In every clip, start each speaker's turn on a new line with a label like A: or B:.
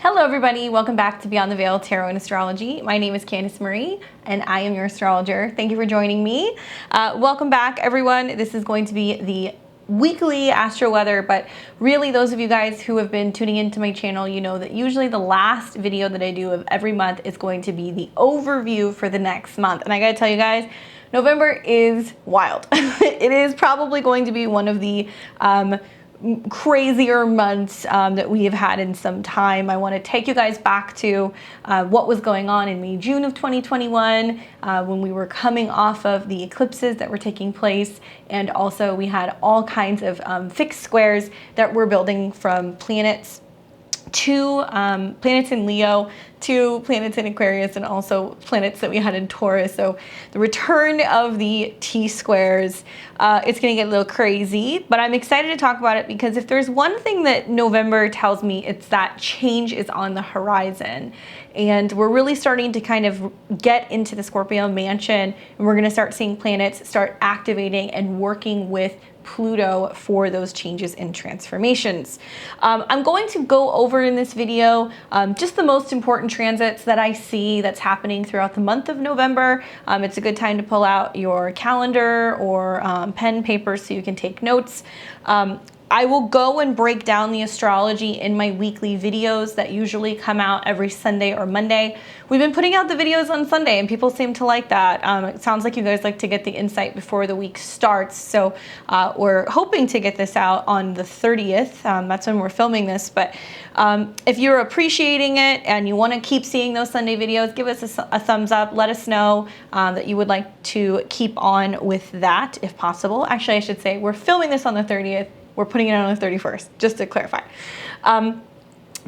A: Hello everybody, welcome back to Beyond the Veil Tarot and Astrology. My name is Candice Marie and I am your astrologer. Thank you for joining me. Welcome back everyone. This is going to be the weekly astro weather, but really those of you guys who have been tuning into my channel, you know that usually the last video that I do of every month is going to be the overview for the next month. And I gotta tell you guys, November is wild. It is probably going to be one of the crazier months that we have had in some time. I want to take you guys back to what was going on in May, June of 2021 when we were coming off of the eclipses that were taking place, and also we had all kinds of fixed squares that were building from planets to planets in Leo, to planets in Aquarius, and also planets that we had in Taurus. So the return of the T-squares, it's gonna get a little crazy, but I'm excited to talk about it because if there's one thing that November tells me, it's that change is on the horizon. And we're really starting to kind of get into the Scorpio mansion, and we're gonna start seeing planets start activating and working with Pluto for those changes and transformations. I'm going to go over in this video just the most important transits that I see that's happening throughout the month of November. It's a good time to pull out your calendar or pen, paper so you can take notes. I will go and break down the astrology in my weekly videos that usually come out every Sunday or Monday. We've been putting out the videos on Sunday and people seem to like that. It sounds like you guys like to get the insight before the week starts. So we're hoping to get this out on the 30th. That's when we're filming this. But if you're appreciating it and you want to keep seeing those Sunday videos, give us a thumbs up. Let us know that you would like to keep on with that if possible. Actually, I should say we're filming this on the 30th. We're putting it out on the 31st, just to clarify.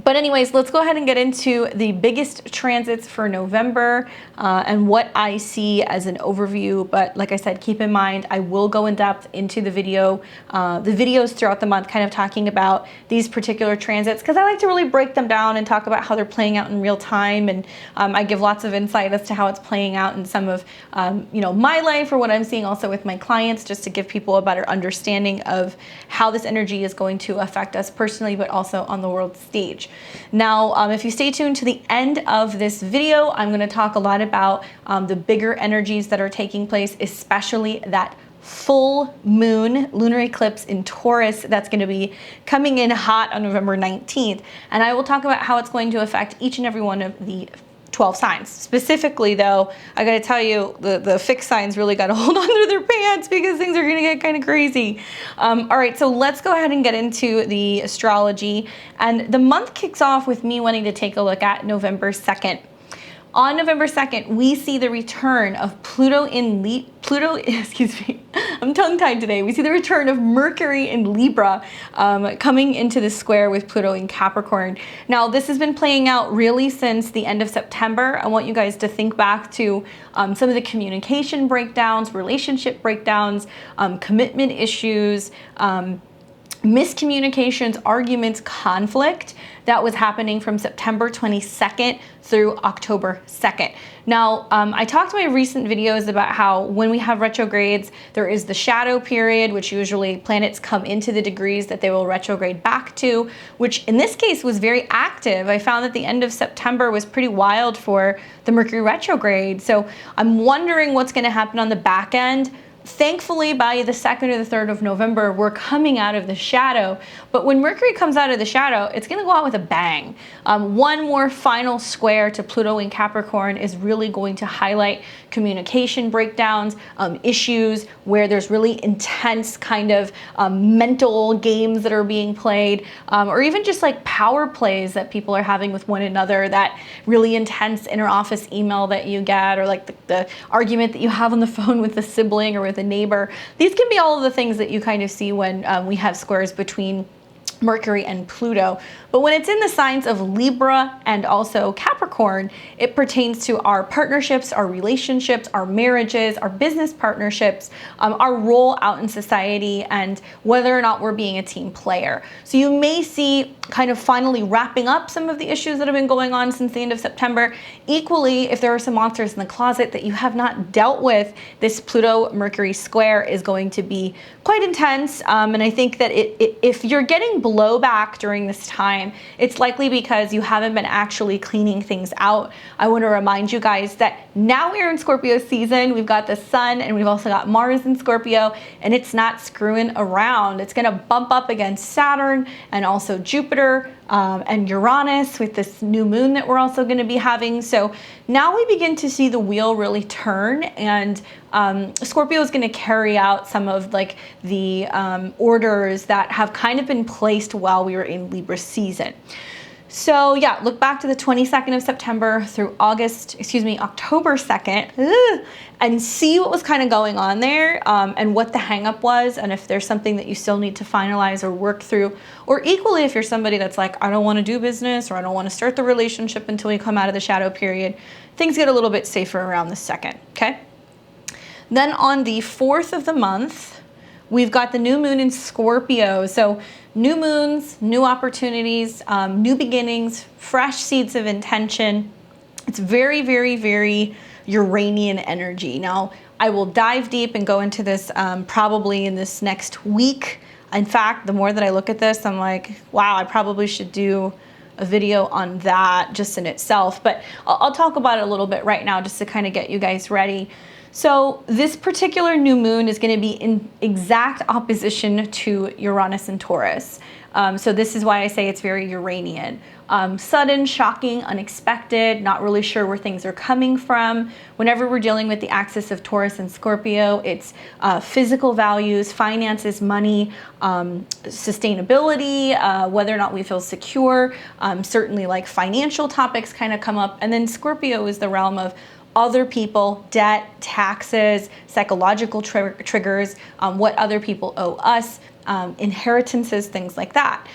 A: But anyways, let's go ahead and get into the biggest transits for November and what I see as an overview. But like I said, keep in mind, I will go in depth into the videos throughout the month, kind of talking about these particular transits, because I like to really break them down and talk about how they're playing out in real time. And I give lots of insight as to how it's playing out in some of my life or what I'm seeing also with my clients, just to give people a better understanding of how this energy is going to affect us personally, but also on the world stage. Now, if you stay tuned to the end of this video, I'm going to talk a lot about the bigger energies that are taking place, especially that full moon lunar eclipse in Taurus that's going to be coming in hot on November 19th. And I will talk about how it's going to affect each and every one of the 12 signs. Specifically though, I gotta tell you, the fixed signs really gotta hold on to their pants because things are gonna get kind of crazy. All right, so let's go ahead and get into the astrology. And the month kicks off with me wanting to take a look at November 2nd. On November 2nd, we see the return of I'm tongue-tied today. We see the return of Mercury in Libra coming into the square with Pluto in Capricorn. Now, this has been playing out really since the end of September. I want you guys to think back to some of the communication breakdowns, relationship breakdowns, commitment issues, miscommunications, arguments, conflict that was happening from September 22nd through October 2nd. Now, I talked in my recent videos about how when we have retrogrades, there is the shadow period, which usually planets come into the degrees that they will retrograde back to, which in this case was very active. I found that the end of September was pretty wild for the Mercury retrograde. So I'm wondering what's going to happen on the back end. Thankfully, by the 2nd or the 3rd of November, we're coming out of the shadow. But when Mercury comes out of the shadow, it's going to go out with a bang. One more final square to Pluto in Capricorn is really going to highlight communication breakdowns, issues where there's really intense kind of mental games that are being played, or even just like power plays that people are having with one another, that really intense inter-office email that you get, or like the argument that you have on the phone with a sibling or with a neighbor. These can be all of the things that you kind of see when we have squares between Mercury and Pluto. But when it's in the signs of Libra and also Capricorn, Capricorn, it pertains to our partnerships, our relationships, our marriages, our business partnerships, our role out in society, and whether or not we're being a team player. So you may see kind of finally wrapping up some of the issues that have been going on since the end of September. Equally, if there are some monsters in the closet that you have not dealt with, this Pluto-Mercury square is going to be quite intense. And I think that if you're getting blowback during this time, it's likely because you haven't been actually cleaning things out. I want to remind you guys that now we're in Scorpio season. We've got the sun and we've also got Mars in Scorpio, and it's not screwing around. It's going to bump up against Saturn and also Jupiter and Uranus with this new moon that we're also going to be having. So now we begin to see the wheel really turn, and Scorpio is going to carry out some of like the orders that have kind of been placed while we were in Libra season. So yeah, look back to the 22nd of September through October 2nd, and see what was kind of going on there, and what the hang up was, and if there's something that you still need to finalize or work through. Or equally, if you're somebody that's like, I don't want to do business, or I don't want to start the relationship until we come out of the shadow period, things get a little bit safer around the 2nd, okay? Then on the 4th of the month, we've got the new moon in Scorpio. So new moons, new opportunities, new beginnings, fresh seeds of intention. It's very, very, very Uranian energy. Now, I will dive deep and go into this probably in this next week. In fact, the more that I look at this, I'm like, wow, I probably should do a video on that just in itself. But I'll talk about it a little bit right now just to kind of get you guys ready. So this particular new moon is going to be in exact opposition to Uranus and Taurus. So this is why I say it's very Uranian. Sudden, shocking, unexpected, not really sure where things are coming from. Whenever we're dealing with the axis of Taurus and Scorpio, it's physical values, finances, money, sustainability, whether or not we feel secure. Certainly like financial topics kind of come up. And then Scorpio is the realm of other people, debt, taxes, psychological triggers, what other people owe us, inheritances, things like that.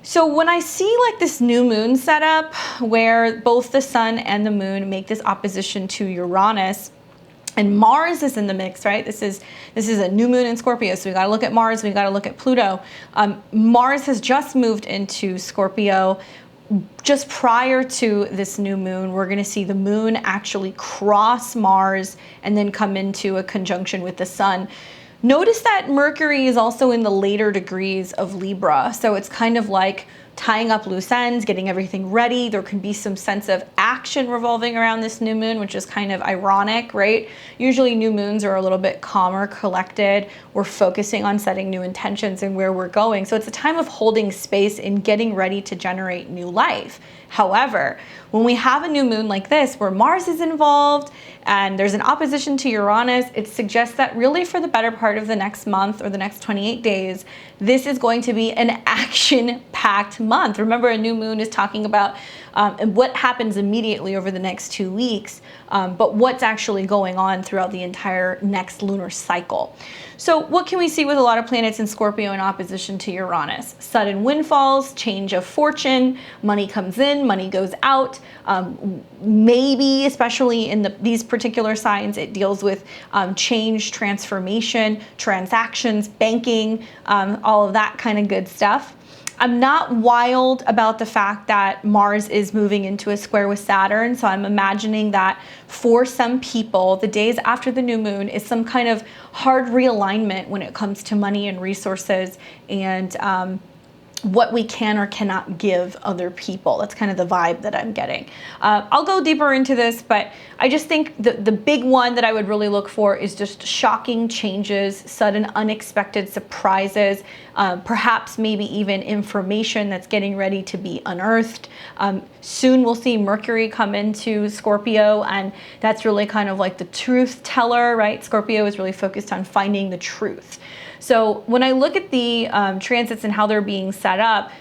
A: So when I see like this new moon setup where both the sun and the moon make this opposition to Uranus, and Mars is in the mix, right? This is a new moon in Scorpio, so we got to look at Mars, we got to look at Pluto. Mars has just moved into Scorpio. Just prior to this new moon, we're going to see the moon actually cross Mars and then come into a conjunction with the sun. Notice that Mercury is also in the later degrees of Libra, so it's kind of like tying up loose ends, getting everything ready. There can be some sense of action revolving around this new moon, which is kind of ironic, right? Usually new moons are a little bit calmer, collected. We're focusing on setting new intentions and where we're going. So it's a time of holding space and getting ready to generate new life. However, when we have a new moon like this, where Mars is involved and there's an opposition to Uranus, it suggests that really for the better part of the next month or the next 28 days, this is going to be an action-packed month. Remember, a new moon is talking about what happens immediately over the next 2 weeks, but what's actually going on throughout the entire next lunar cycle. So what can we see with a lot of planets in Scorpio in opposition to Uranus? Sudden windfalls, change of fortune, money comes in, money goes out. Maybe, especially in these particular signs, it deals with change, transformation, transactions, banking, all of that kind of good stuff. I'm not wild about the fact that Mars is moving into a square with Saturn, so I'm imagining that for some people, the days after the new moon is some kind of hard realignment when it comes to money and resources and what we can or cannot give other people. That's kind of the vibe that I'm getting. I'll go deeper into this, but I just think the big one that I would really look for is just shocking changes, sudden unexpected surprises, perhaps maybe even information that's getting ready to be unearthed. Soon we'll see Mercury come into Scorpio, and that's really kind of like the truth teller, right? Scorpio is really focused on finding the truth. So when I look at the transits and how they're being set up,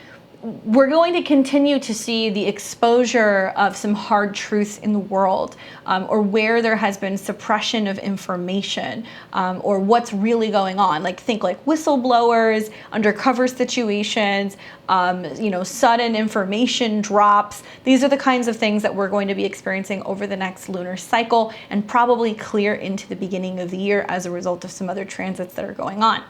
A: we're going to continue to see the exposure of some hard truths in the world, or where there has been suppression of information, or what's really going on. Like think like whistleblowers, undercover situations, sudden information drops. These are the kinds of things that we're going to be experiencing over the next lunar cycle, and probably clear into the beginning of the year as a result of some other transits that are going on.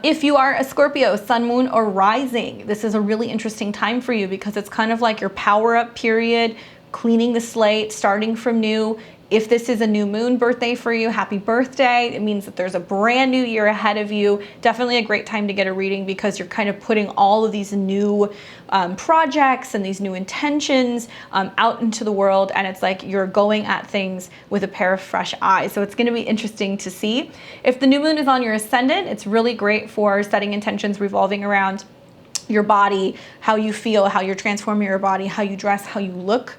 A: If you are a Scorpio, sun, moon, or rising, this is a really interesting time for you because it's kind of like your power up period, cleaning the slate, starting from new. If this is a new moon birthday for you, happy birthday. It means that there's a brand new year ahead of you. Definitely a great time to get a reading because you're kind of putting all of these new projects and these new intentions out into the world. And it's like you're going at things with a pair of fresh eyes. So it's going to be interesting to see. If the new moon is on your ascendant, it's really great for setting intentions revolving around your body, how you feel, how you're transforming your body, how you dress, how you look.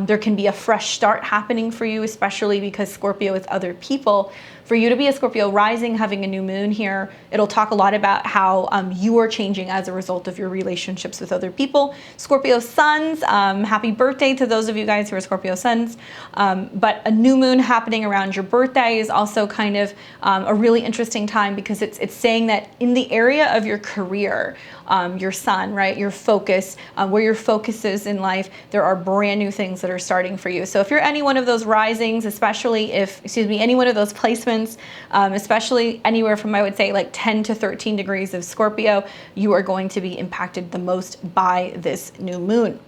A: There can be a fresh start happening for you, especially because Scorpio is other people. For you to be a Scorpio rising, having a new moon here, it'll talk a lot about how you are changing as a result of your relationships with other people. Scorpio suns, happy birthday to those of you guys who are Scorpio suns. But a new moon happening around your birthday is also kind of a really interesting time because it's saying that in the area of your career, your sun, right, your focus, where your focus is in life, there are brand new things that are starting for you. So if you're any one of those risings, especially any one of those placements, especially anywhere from, I would say, like 10 to 13 degrees of Scorpio, you are going to be impacted the most by this new moon.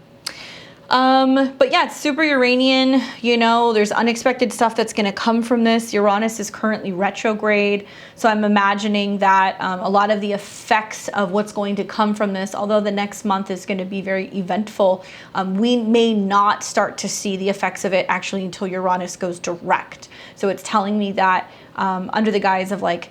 A: But yeah, it's super Uranian, there's unexpected stuff that's going to come from this. Uranus is currently retrograde. So I'm imagining that a lot of the effects of what's going to come from this, although the next month is going to be very eventful, we may not start to see the effects of it actually until Uranus goes direct. So it's telling me that under the guise of like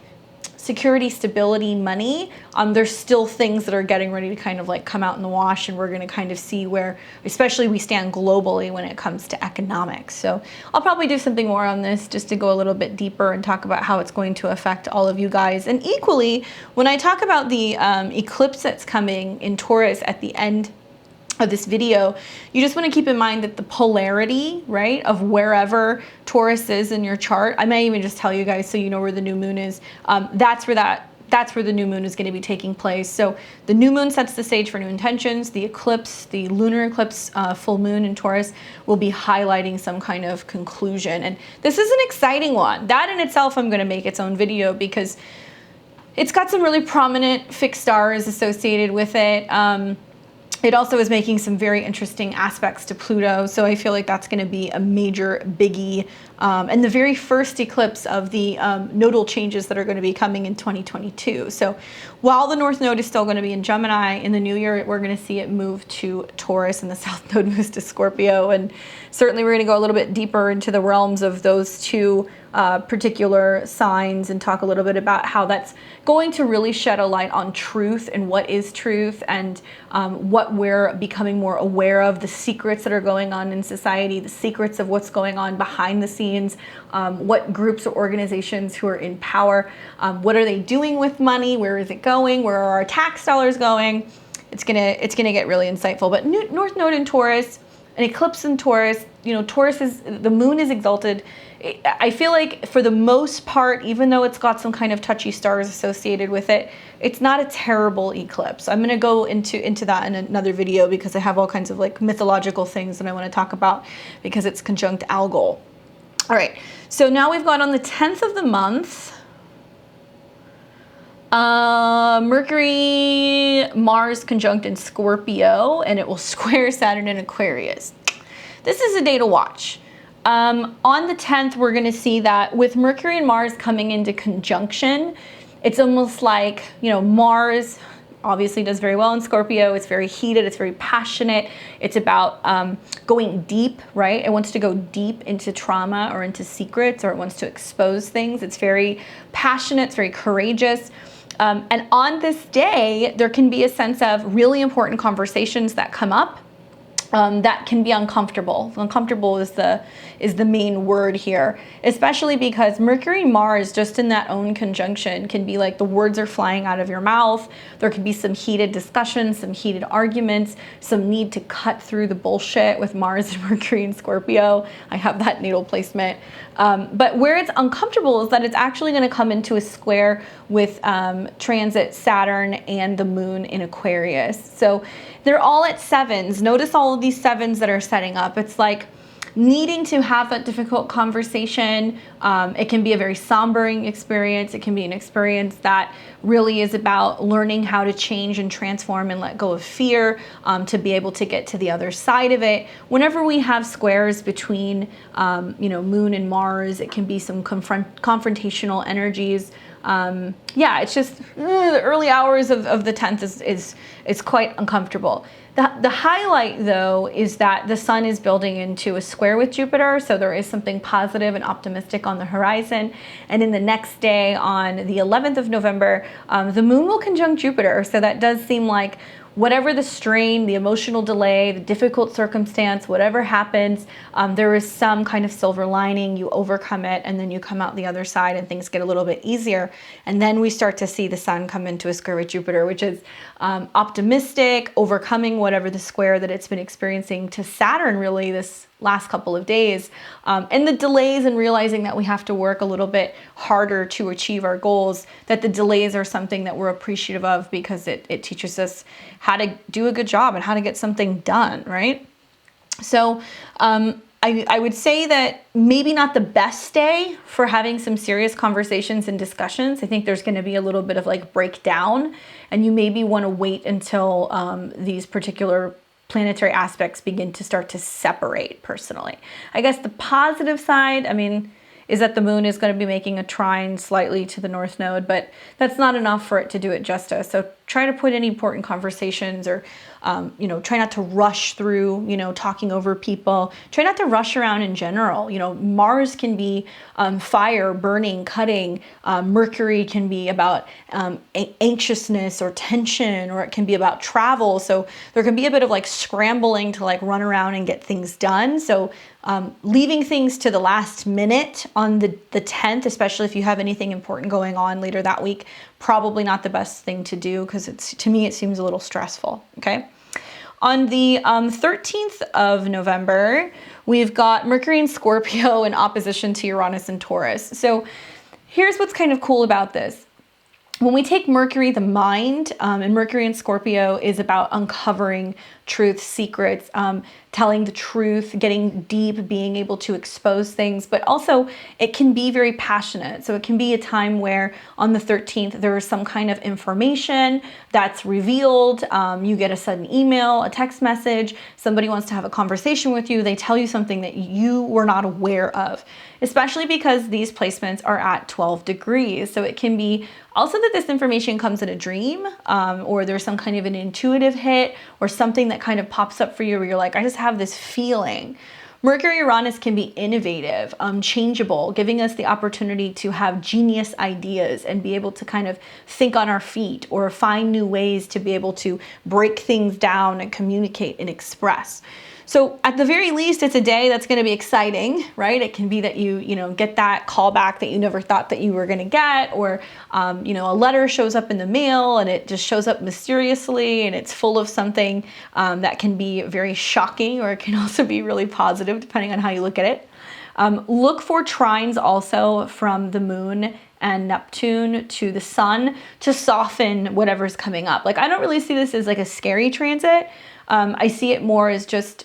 A: security, stability, money, there's still things that are getting ready to kind of like come out in the wash, and we're going to kind of see where especially we stand globally when it comes to economics. So I'll probably do something more on this just to go a little bit deeper and talk about how it's going to affect all of you guys. And equally, when I talk about the eclipse that's coming in Taurus at the end of this video, you just want to keep in mind that the polarity, right, of wherever Taurus is in your chart, I may even just tell you guys so you know where the new moon is, that's where the new moon is going to be taking place. So the new moon sets the stage for new intentions. The eclipse, the lunar eclipse, full moon in Taurus, will be highlighting some kind of conclusion. And this is an exciting one. That in itself, I'm going to make its own video because it's got some really prominent fixed stars associated with it. It also is making some very interesting aspects to Pluto, so I feel like that's going to be a major biggie. And the very first eclipse of the nodal changes that are going to be coming in 2022. So while the North Node is still going to be in Gemini, in the new year, we're going to see it move to Taurus, and the South Node moves to Scorpio. And certainly we're going to go a little bit deeper into the realms of those two particular signs and talk a little bit about how that's going to really shed a light on truth and what is truth, and what we're becoming more aware of, the secrets that are going on in society, the secrets of what's going on behind the scenes, what groups or organizations who are in power, what are they doing with money, where is it going, where are our tax dollars going. It's gonna get really insightful. But North Node in Taurus, an eclipse in Taurus, Taurus is, the moon is exalted. I feel like for the most part, even though it's got some kind of touchy stars associated with it, it's not a terrible eclipse. I'm going to go into that in another video because I have all kinds of like mythological things that I want to talk about because it's conjunct Algol. All right, so now we've got on the 10th of the month, Mercury-Mars conjunct in Scorpio, and it will square Saturn in Aquarius. This is a day to watch. On the 10th, we're going to see that with Mercury and Mars coming into conjunction, it's almost like, Mars obviously does very well in Scorpio. It's very heated. It's very passionate. It's about going deep, right? It wants to go deep into trauma or into secrets, or it wants to expose things. It's very passionate. It's very courageous. And on this day, there can be a sense of really important conversations that come up, that can be uncomfortable. Uncomfortable is the main word here, especially because Mercury-Mars just in that own conjunction can be like the words are flying out of your mouth. There could be some heated discussions, some heated arguments, some need to cut through the bullshit with Mars and Mercury and Scorpio. I have that natal placement. But where it's uncomfortable is that it's actually going to come into a square with transit Saturn and the moon in Aquarius. So they're all at sevens. Notice all of these sevens that are setting up. It's like needing to have that difficult conversation. It can be a very sombering experience. It can be an experience that really is about learning how to change and transform and let go of fear to be able to get to the other side of it. Whenever we have squares between, Moon and Mars, it can be some confrontational energies. Yeah, it's just the early hours of the 10th is quite uncomfortable. The highlight, though, is that the sun is building into a square with Jupiter, so there is something positive and optimistic on the horizon. And in the next day, on the 11th of November, the moon will conjunct Jupiter, so that does seem like whatever the strain, the emotional delay, the difficult circumstance, whatever happens, there is some kind of silver lining. You overcome it, and then you come out the other side and things get a little bit easier. And then we start to see the sun come into a square with Jupiter, which is optimistic, overcoming whatever the square that it's been experiencing to Saturn really this last couple of days, and the delays and realizing that we have to work a little bit harder to achieve our goals, that the delays are something that we're appreciative of because it teaches us how to do a good job and how to get something done, right? So I would say that maybe not the best day for having some serious conversations and discussions. I think there's going to be a little bit of like breakdown, and you maybe want to wait until these particular planetary aspects begin to start to separate personally. I guess the positive side, is that the moon is going to be making a trine slightly to the north node, but that's not enough for it to do it justice. So try to put any important conversations or, try not to rush through, talking over people. Try not to rush around in general. Mars can be fire, burning, cutting. Mercury can be about anxiousness or tension, or it can be about travel. So there can be a bit of like scrambling to like run around and get things done. So leaving things to the last minute on the 10th, especially if you have anything important going on later that week, probably not the best thing to do because to me it seems a little stressful, okay? On the 13th of November, we've got Mercury in Scorpio in opposition to Uranus and Taurus. So here's what's kind of cool about this. When we take Mercury, the mind, and Mercury in Scorpio is about uncovering truth, secrets, telling the truth, getting deep, being able to expose things, but also it can be very passionate. So it can be a time where on the 13th, there is some kind of information that's revealed. You get a sudden email, a text message, somebody wants to have a conversation with you. They tell you something that you were not aware of, especially because these placements are at 12 degrees. So it can be also that this information comes in a dream, or there's some kind of an intuitive hit or something that kind of pops up for you where you're like, I just have this feeling. Mercury-Uranus can be innovative, changeable, giving us the opportunity to have genius ideas and be able to kind of think on our feet or find new ways to be able to break things down and communicate and express. So at the very least, it's a day that's going to be exciting, right? It can be that you get that call back that you never thought that you were going to get, or, a letter shows up in the mail and it just shows up mysteriously and it's full of something that can be very shocking, or it can also be really positive depending on how you look at it. Look for trines also from the moon and Neptune to the sun to soften whatever's coming up. Like, I don't really see this as like a scary transit. I see it more as just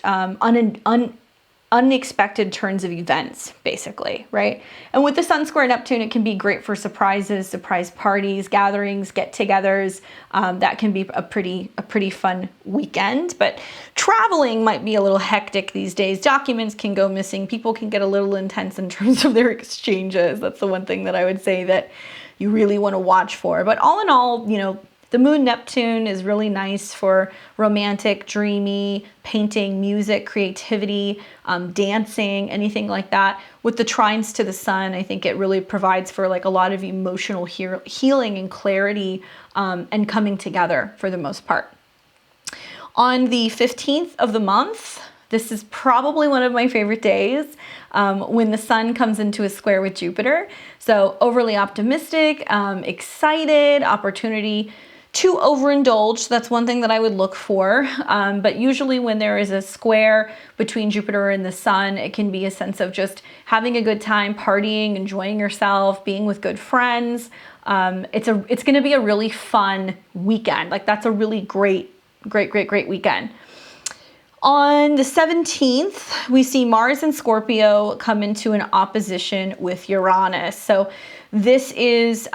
A: unexpected turns of events, basically, right? And with the Sun square Neptune, it can be great for surprises, surprise parties, gatherings, get-togethers. That can be a pretty fun weekend. But traveling might be a little hectic these days. Documents can go missing. People can get a little intense in terms of their exchanges. That's the one thing that I would say that you really want to watch for. But all in all, the moon Neptune is really nice for romantic, dreamy, painting, music, creativity, dancing, anything like that. With the trines to the sun, I think it really provides for like a lot of emotional healing and clarity and coming together for the most part. On the 15th of the month, this is probably one of my favorite days, when the sun comes into a square with Jupiter. So overly optimistic, excited, opportunity to overindulge. So that's one thing that I would look for. But usually when there is a square between Jupiter and the sun, it can be a sense of just having a good time, partying, enjoying yourself, being with good friends. It's going to be a really fun weekend. Like that's a really great weekend. On the 17th, we see Mars and Scorpio come into an opposition with Uranus. So this is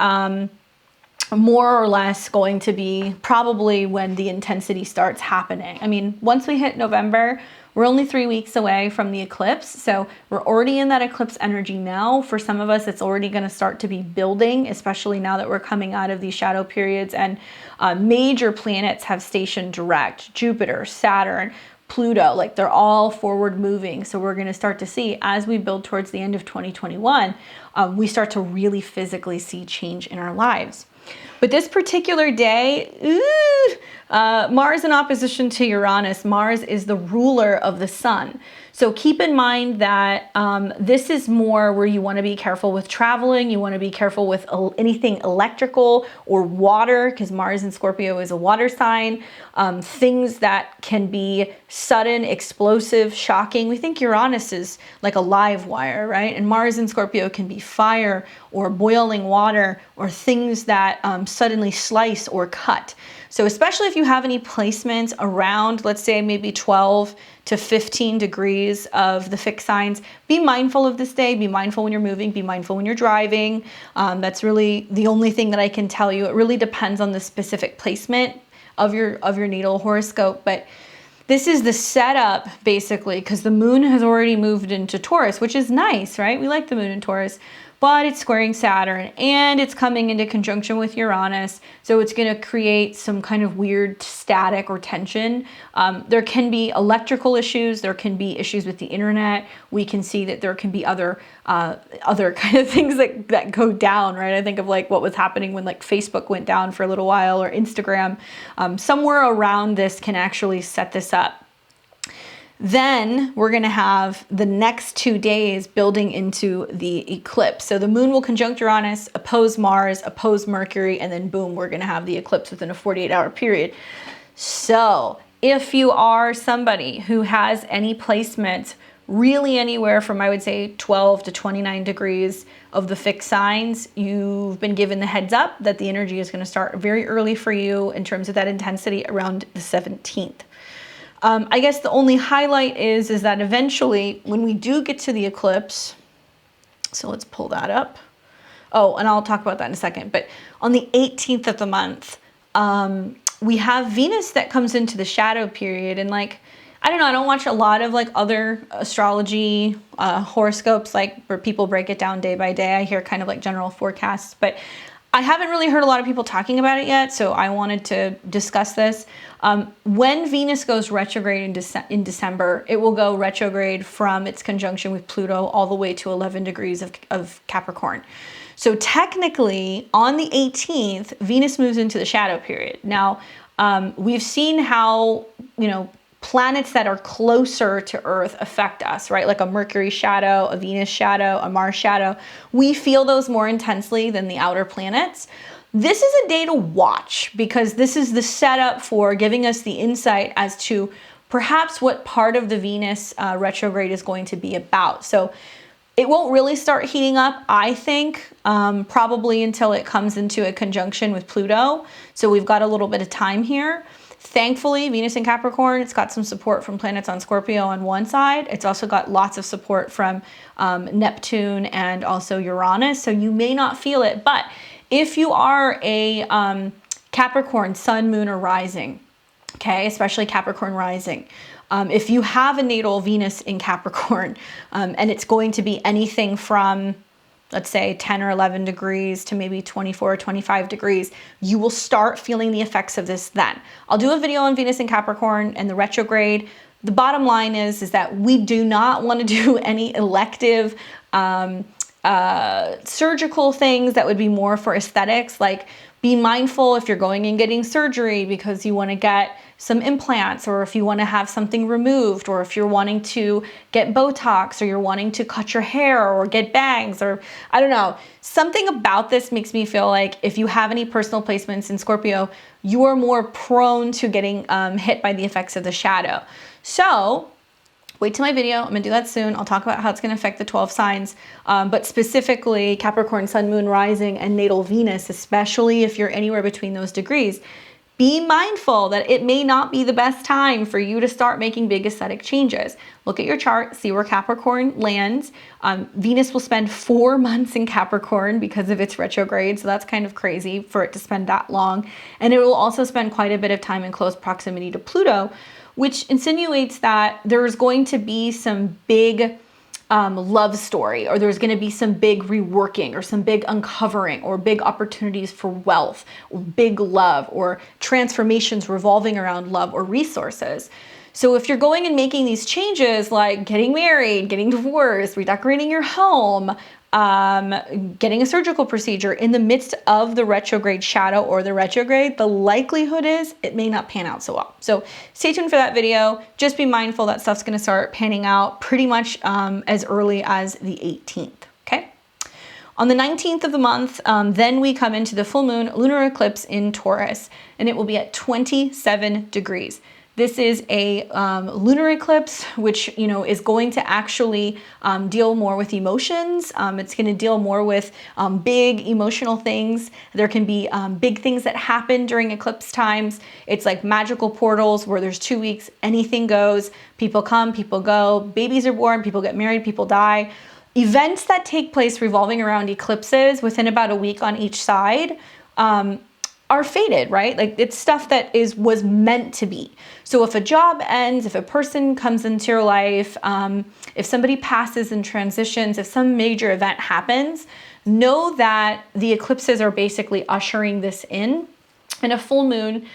A: more or less going to be probably when the intensity starts happening. I mean, once we hit November, we're only 3 weeks away from the eclipse. So we're already in that eclipse energy now. For some of us, it's already going to start to be building, especially now that we're coming out of these shadow periods and major planets have stationed direct. Jupiter, Saturn, Pluto, like they're all forward moving. So we're going to start to see, as we build towards the end of 2021, we start to really physically see change in our lives. But this particular day, Mars in opposition to Uranus. Mars is the ruler of the sun. So keep in mind that this is more where you want to be careful with traveling. You want to be careful with anything electrical or water, because Mars in Scorpio is a water sign. Things that can be sudden, explosive, shocking. We think Uranus is like a live wire, right? And Mars in Scorpio can be fire or boiling water or things that suddenly slice or cut. So especially if you have any placements around, let's say maybe 12 to 15 degrees of the fixed signs, be mindful of this day. Be mindful when you're moving, be mindful when you're driving. That's really the only thing that I can tell you. It really depends on the specific placement of your natal horoscope. But this is the setup basically, because the moon has already moved into Taurus, which is nice, right? We like the moon in Taurus. But it's squaring Saturn and it's coming into conjunction with Uranus. So it's going to create some kind of weird static or tension. There can be electrical issues. There can be issues with the internet. We can see that there can be other kind of things that go down, right? I think of like what was happening when like Facebook went down for a little while, or Instagram. Somewhere around this can actually set this up. Then we're going to have the next 2 days building into the eclipse. So the moon will conjunct Uranus, oppose Mars, oppose Mercury, and then boom, we're going to have the eclipse within a 48-hour period. So if you are somebody who has any placement really anywhere from, I would say, 12 to 29 degrees of the fixed signs, you've been given the heads up that the energy is going to start very early for you in terms of that intensity around the 17th. I guess the only highlight is that eventually when we do get to the eclipse, so let's pull that up. Oh, and I'll talk about that in a second. But on the 18th of the month, we have Venus that comes into the shadow period. And like, I don't know, I don't watch a lot of like other astrology horoscopes, like where people break it down day by day. I hear kind of like general forecasts, but I haven't really heard a lot of people talking about it yet, so I wanted to discuss this. When Venus goes retrograde in December, it will go retrograde from its conjunction with Pluto all the way to 11 degrees of Capricorn. So technically, on the 18th, Venus moves into the shadow period. Now, we've seen how, planets that are closer to Earth affect us, right? Like a Mercury shadow, a Venus shadow, a Mars shadow. We feel those more intensely than the outer planets. This is a day to watch because this is the setup for giving us the insight as to perhaps what part of the Venus retrograde is going to be about. So it won't really start heating up, I think, probably until it comes into a conjunction with Pluto. So we've got a little bit of time here. Thankfully, Venus in Capricorn, it's got some support from planets on Scorpio on one side. It's also got lots of support from Neptune and also Uranus. So you may not feel it. But if you are a Capricorn sun, moon, or rising, okay, especially Capricorn rising, if you have a natal Venus in Capricorn, and it's going to be anything from, let's say 10 or 11 degrees to maybe 24 or 25 degrees, you will start feeling the effects of this then. I'll do a video on Venus in Capricorn and the retrograde. The bottom line is that we do not want to do any elective surgical things that would be more for aesthetics. Like, Be mindful if you're going and getting surgery because you want to get some implants, or if you want to have something removed, or if you're wanting to get Botox, or you're wanting to cut your hair or get bangs, or I don't know. Something about this makes me feel like if you have any personal placements in Scorpio, you are more prone to getting hit by the effects of the shadow. So wait till my video. I'm gonna do that soon. I'll talk about how it's gonna affect the 12 signs, but specifically Capricorn, Sun, Moon, Rising, and natal Venus, especially if you're anywhere between those degrees. Be mindful that it may not be the best time for you to start making big aesthetic changes. Look at your chart, see where Capricorn lands. Venus will spend 4 months in Capricorn because of its retrograde, so that's kind of crazy for it to spend that long. And it will also spend quite a bit of time in close proximity to Pluto, which insinuates that there's going to be some big love story, or there's going to be some big reworking, or some big uncovering, or big opportunities for wealth, or big love, or transformations revolving around love or resources. So if you're going and making these changes like getting married, getting divorced, redecorating your home, getting a surgical procedure in the midst of the retrograde shadow or the retrograde, the likelihood is it may not pan out so well. So stay tuned for that video. Just be mindful that stuff's going to start panning out pretty much as early as the 18th. Okay. On the 19th of the month, then we come into the full moon lunar eclipse in Taurus, and it will be at 27 degrees. This is a lunar eclipse, which, you know, is going to actually deal more with emotions. It's going to deal more with big emotional things. There can be big things that happen during eclipse times. It's like magical portals where there's 2 weeks, anything goes. People come, people go, babies are born, people get married, people die. Events that take place revolving around eclipses within about a week on each side are fated, right? Like it's stuff that was meant to be. So if a job ends, if a person comes into your life, if somebody passes and transitions, if some major event happens, know that the eclipses are basically ushering this in. And a full moon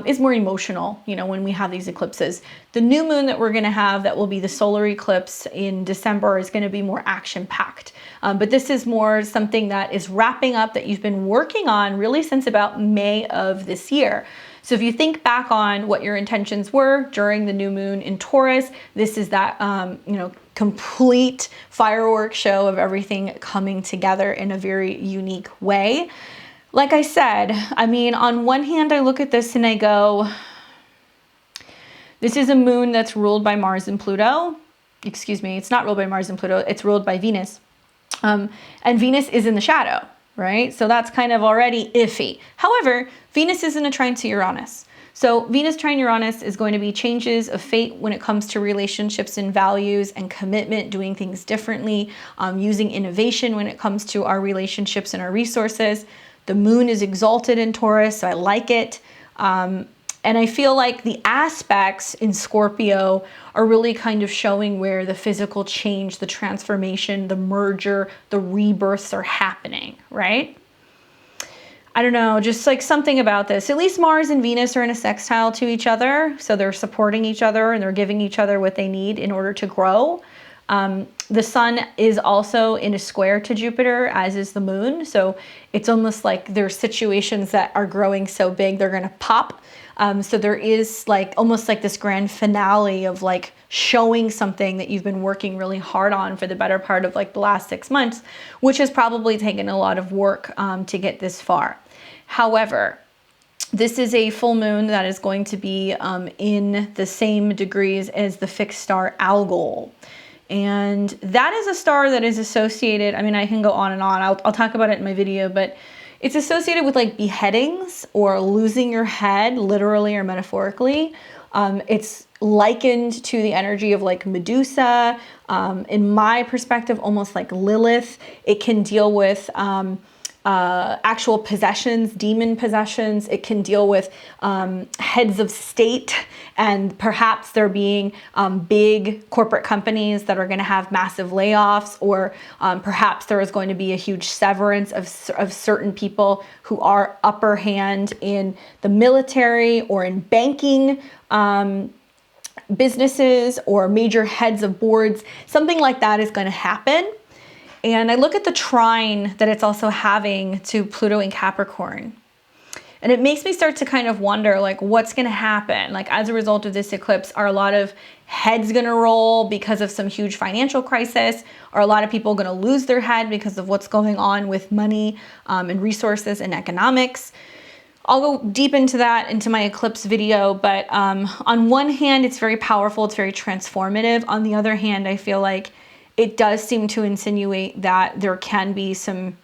A: is more emotional, you know, when we have these eclipses. The new moon that we're going to have, that will be the solar eclipse in December, is going to be more action-packed. But this is more something that is wrapping up, that you've been working on really since about May of this year. So if you think back on what your intentions were during the new moon in Taurus, this is that, you know, complete fireworks show of everything coming together in a very unique way. Like I said, I mean, on one hand, I look at this and I go, this is a moon that's ruled by Mars and Pluto. Excuse me, it's not ruled by Mars and Pluto, it's ruled by Venus. And Venus is in the shadow, right? So that's kind of already iffy. However, Venus is in a trine to Uranus. So Venus trine Uranus is going to be changes of fate when it comes to relationships and values and commitment, doing things differently, using innovation when it comes to our relationships and our resources. The moon is exalted in Taurus, so I like it. And I feel like the aspects in Scorpio are really kind of showing where the physical change, the transformation, the merger, the rebirths are happening, right? I don't know, just like something about this. At least Mars and Venus are in a sextile to each other, so they're supporting each other and they're giving each other what they need in order to grow. The sun is also in a square to Jupiter, as is the moon. So it's almost like there's situations that are growing so big, they're going to pop. So there is like almost like this grand finale of like showing something that you've been working really hard on for the better part of like the last 6 months, which has probably taken a lot of work to get this far. However, this is a full moon that is going to be in the same degrees as the fixed star Algol. And that is a star that is associated, I mean, I can go on and on. I'll talk about it in my video, but it's associated with like beheadings or losing your head, literally or metaphorically. It's likened to the energy of like Medusa. In my perspective, almost like Lilith. It can deal with actual possessions, demon possessions. It can deal with heads of state, and perhaps there being big corporate companies that are going to have massive layoffs, or perhaps there is going to be a huge severance of certain people who are upper hand in the military or in banking businesses or major heads of boards. Something like that is going to happen. And I look at the trine that it's also having to Pluto in Capricorn. And it makes me start to kind of wonder, like, what's going to happen? Like, as a result of this eclipse, are a lot of heads going to roll because of some huge financial crisis? Are a lot of people going to lose their head because of what's going on with money and resources and economics? I'll go deep into that into my eclipse video, but on one hand, it's very powerful, it's very transformative. On the other hand, I feel like it does seem to insinuate that there can be some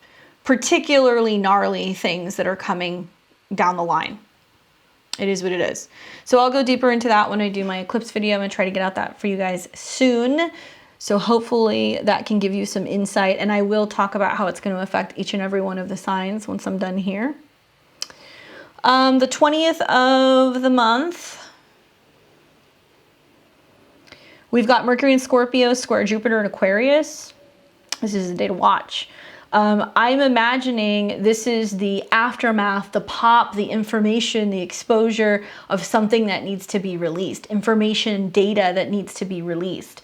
A: particularly gnarly things that are coming down the line. It is what it is. So I'll go deeper into that when I do my eclipse video and try to get out that for you guys soon. So hopefully that can give you some insight, and I will talk about how it's going to affect each and every one of the signs once I'm done here. The 20th of the month, we've got Mercury in Scorpio, square Jupiter in Aquarius. This is a day to watch. I'm imagining this is the aftermath, the pop, the information, the exposure of something that needs to be released, information, data that needs to be released,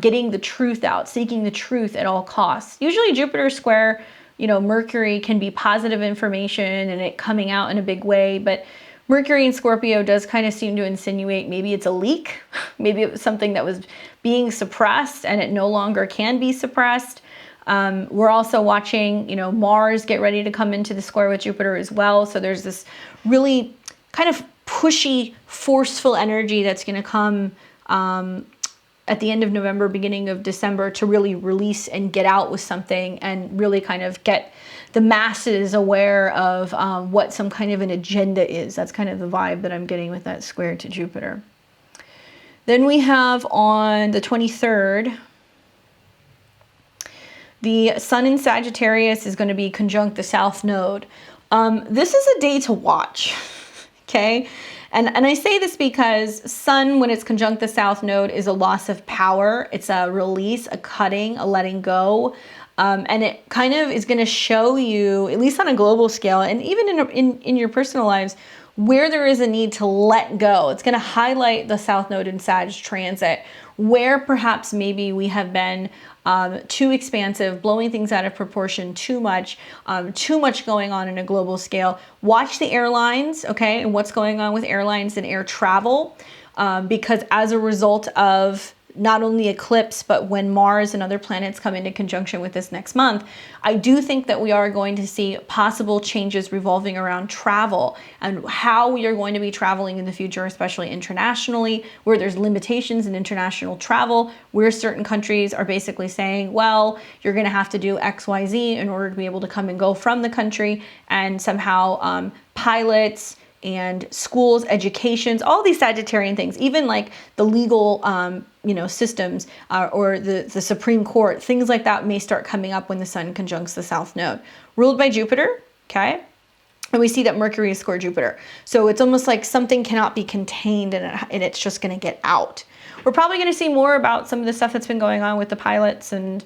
A: getting the truth out, seeking the truth at all costs. Usually Jupiter square, you know, Mercury can be positive information and it coming out in a big way, but Mercury in Scorpio does kind of seem to insinuate maybe it's a leak, maybe it was something that was being suppressed and it no longer can be suppressed. We're also watching, you know, Mars get ready to come into the square with Jupiter as well. So there's this really kind of pushy, forceful energy that's going to come at the end of November, beginning of December, to really release and get out with something and really kind of get the masses aware of what some kind of an agenda is. That's kind of the vibe that I'm getting with that square to Jupiter. Then we have on the 23rd, the Sun in Sagittarius is going to be conjunct the South Node. This is a day to watch, okay? And I say this because Sun, when it's conjunct the South Node, is a loss of power. It's a release, a cutting, a letting go. And it kind of is going to show you, at least on a global scale, and even in your personal lives, where there is a need to let go. It's going to highlight the South Node in Sag transit, where perhaps maybe we have been too expansive, blowing things out of proportion too much going on in a global scale. Watch the airlines, okay, and what's going on with airlines and air travel, because as a result of not only eclipse, but when Mars and other planets come into conjunction with this next month, I do think that we are going to see possible changes revolving around travel and how we are going to be traveling in the future, especially internationally, where there's limitations in international travel, where certain countries are basically saying, well, you're going to have to do X, Y, Z in order to be able to come and go from the country, and somehow pilots and schools, educations, all these Sagittarian things, even like the legal, systems or the Supreme Court, things like that may start coming up when the Sun conjuncts the South Node. Ruled by Jupiter, okay? And we see that Mercury is square Jupiter. So it's almost like something cannot be contained and it's just going to get out. We're probably going to see more about some of the stuff that's been going on with the pilots and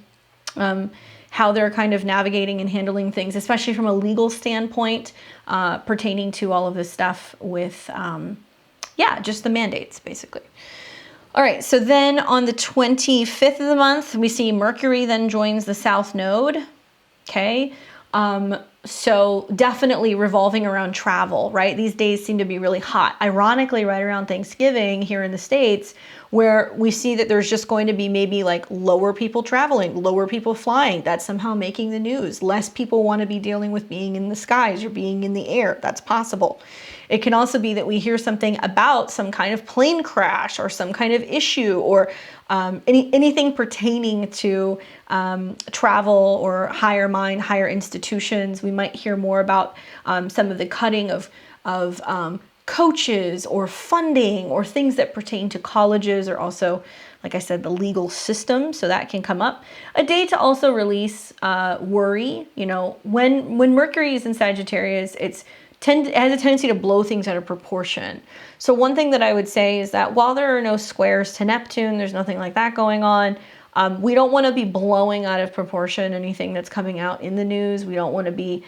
A: how they're kind of navigating and handling things, especially from a legal standpoint, pertaining to all of this stuff with, just the mandates, basically. All right, so then on the 25th of the month, we see Mercury then joins the South Node, okay? So definitely revolving around travel, right? These days seem to be really hot. Ironically, right around Thanksgiving here in the States, where we see that there's just going to be maybe like lower people traveling, lower people flying. That's somehow making the news. Less people want to be dealing with being in the skies or being in the air. That's possible. It can also be that we hear something about some kind of plane crash or some kind of issue or anything pertaining to travel or higher mind, higher institutions. We might hear more about some of the cutting of coaches or funding or things that pertain to colleges, or also, like I said, the legal system. So that can come up. A day to also release worry. You know, when Mercury is in Sagittarius, it has a tendency to blow things out of proportion. So one thing that I would say is that while there are no squares to Neptune, there's nothing like that going on. We don't want to be blowing out of proportion anything that's coming out in the news. We don't want to be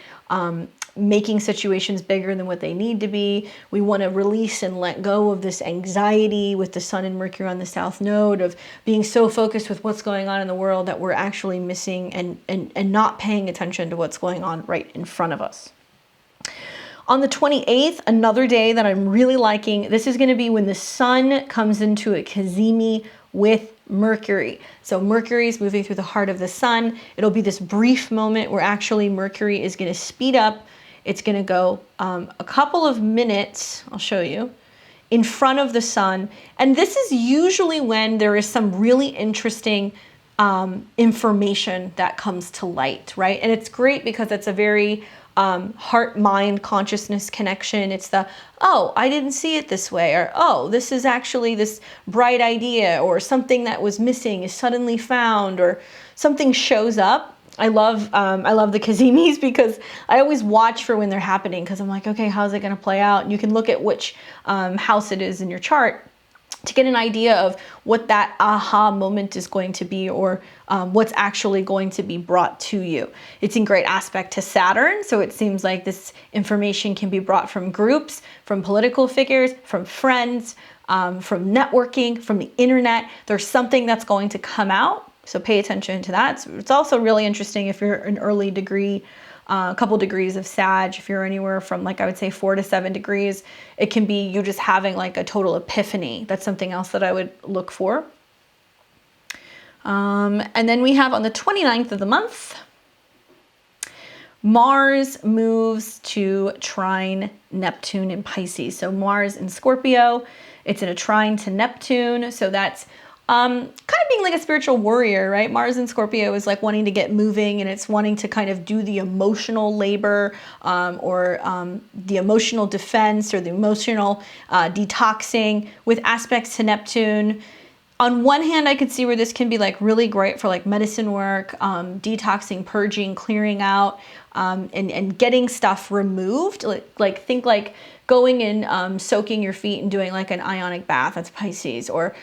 A: making situations bigger than what they need to be. We want to release and let go of this anxiety with the Sun and Mercury on the South Node of being so focused with what's going on in the world that we're actually missing and not paying attention to what's going on right in front of us. On the 28th, another day that I'm really liking, this is going to be when the sun comes into a cazimi with Mercury. So Mercury is moving through the heart of the sun. It'll be this brief moment where actually Mercury is going to speed up. It's going to go a couple of minutes, I'll show you, in front of the sun. And this is usually when there is some really interesting information that comes to light, right? And it's great because it's a very heart-mind consciousness connection. It's the, oh, I didn't see it this way, or oh, this is actually this bright idea, or something that was missing is suddenly found, or something shows up. I love the cazimis because I always watch for when they're happening, because I'm like, okay, how's it going to play out? And you can look at which house it is in your chart to get an idea of what that aha moment is going to be, or what's actually going to be brought to you. It's in great aspect to Saturn, so it seems like this information can be brought from groups, from political figures, from friends, from networking, from the internet. There's something that's going to come out, so pay attention to that. It's also really interesting if you're an early degree, a couple degrees of Sag. If you're anywhere from, like, I would say 4 to 7 degrees, it can be you just having like a total epiphany. That's something else that I would look for. And then we have on the 29th of the month, Mars moves to trine Neptune in Pisces. So Mars in Scorpio, it's in a trine to Neptune. So that's kind of being like a spiritual warrior, right? Mars in Scorpio is like wanting to get moving, and it's wanting to kind of do the emotional labor, or the emotional defense, or the emotional detoxing, with aspects to Neptune. On one hand, I could see where this can be like really great for like medicine work, detoxing, purging, clearing out, and getting stuff removed. Like think like going and soaking your feet and doing like an ionic bath, that's Pisces, or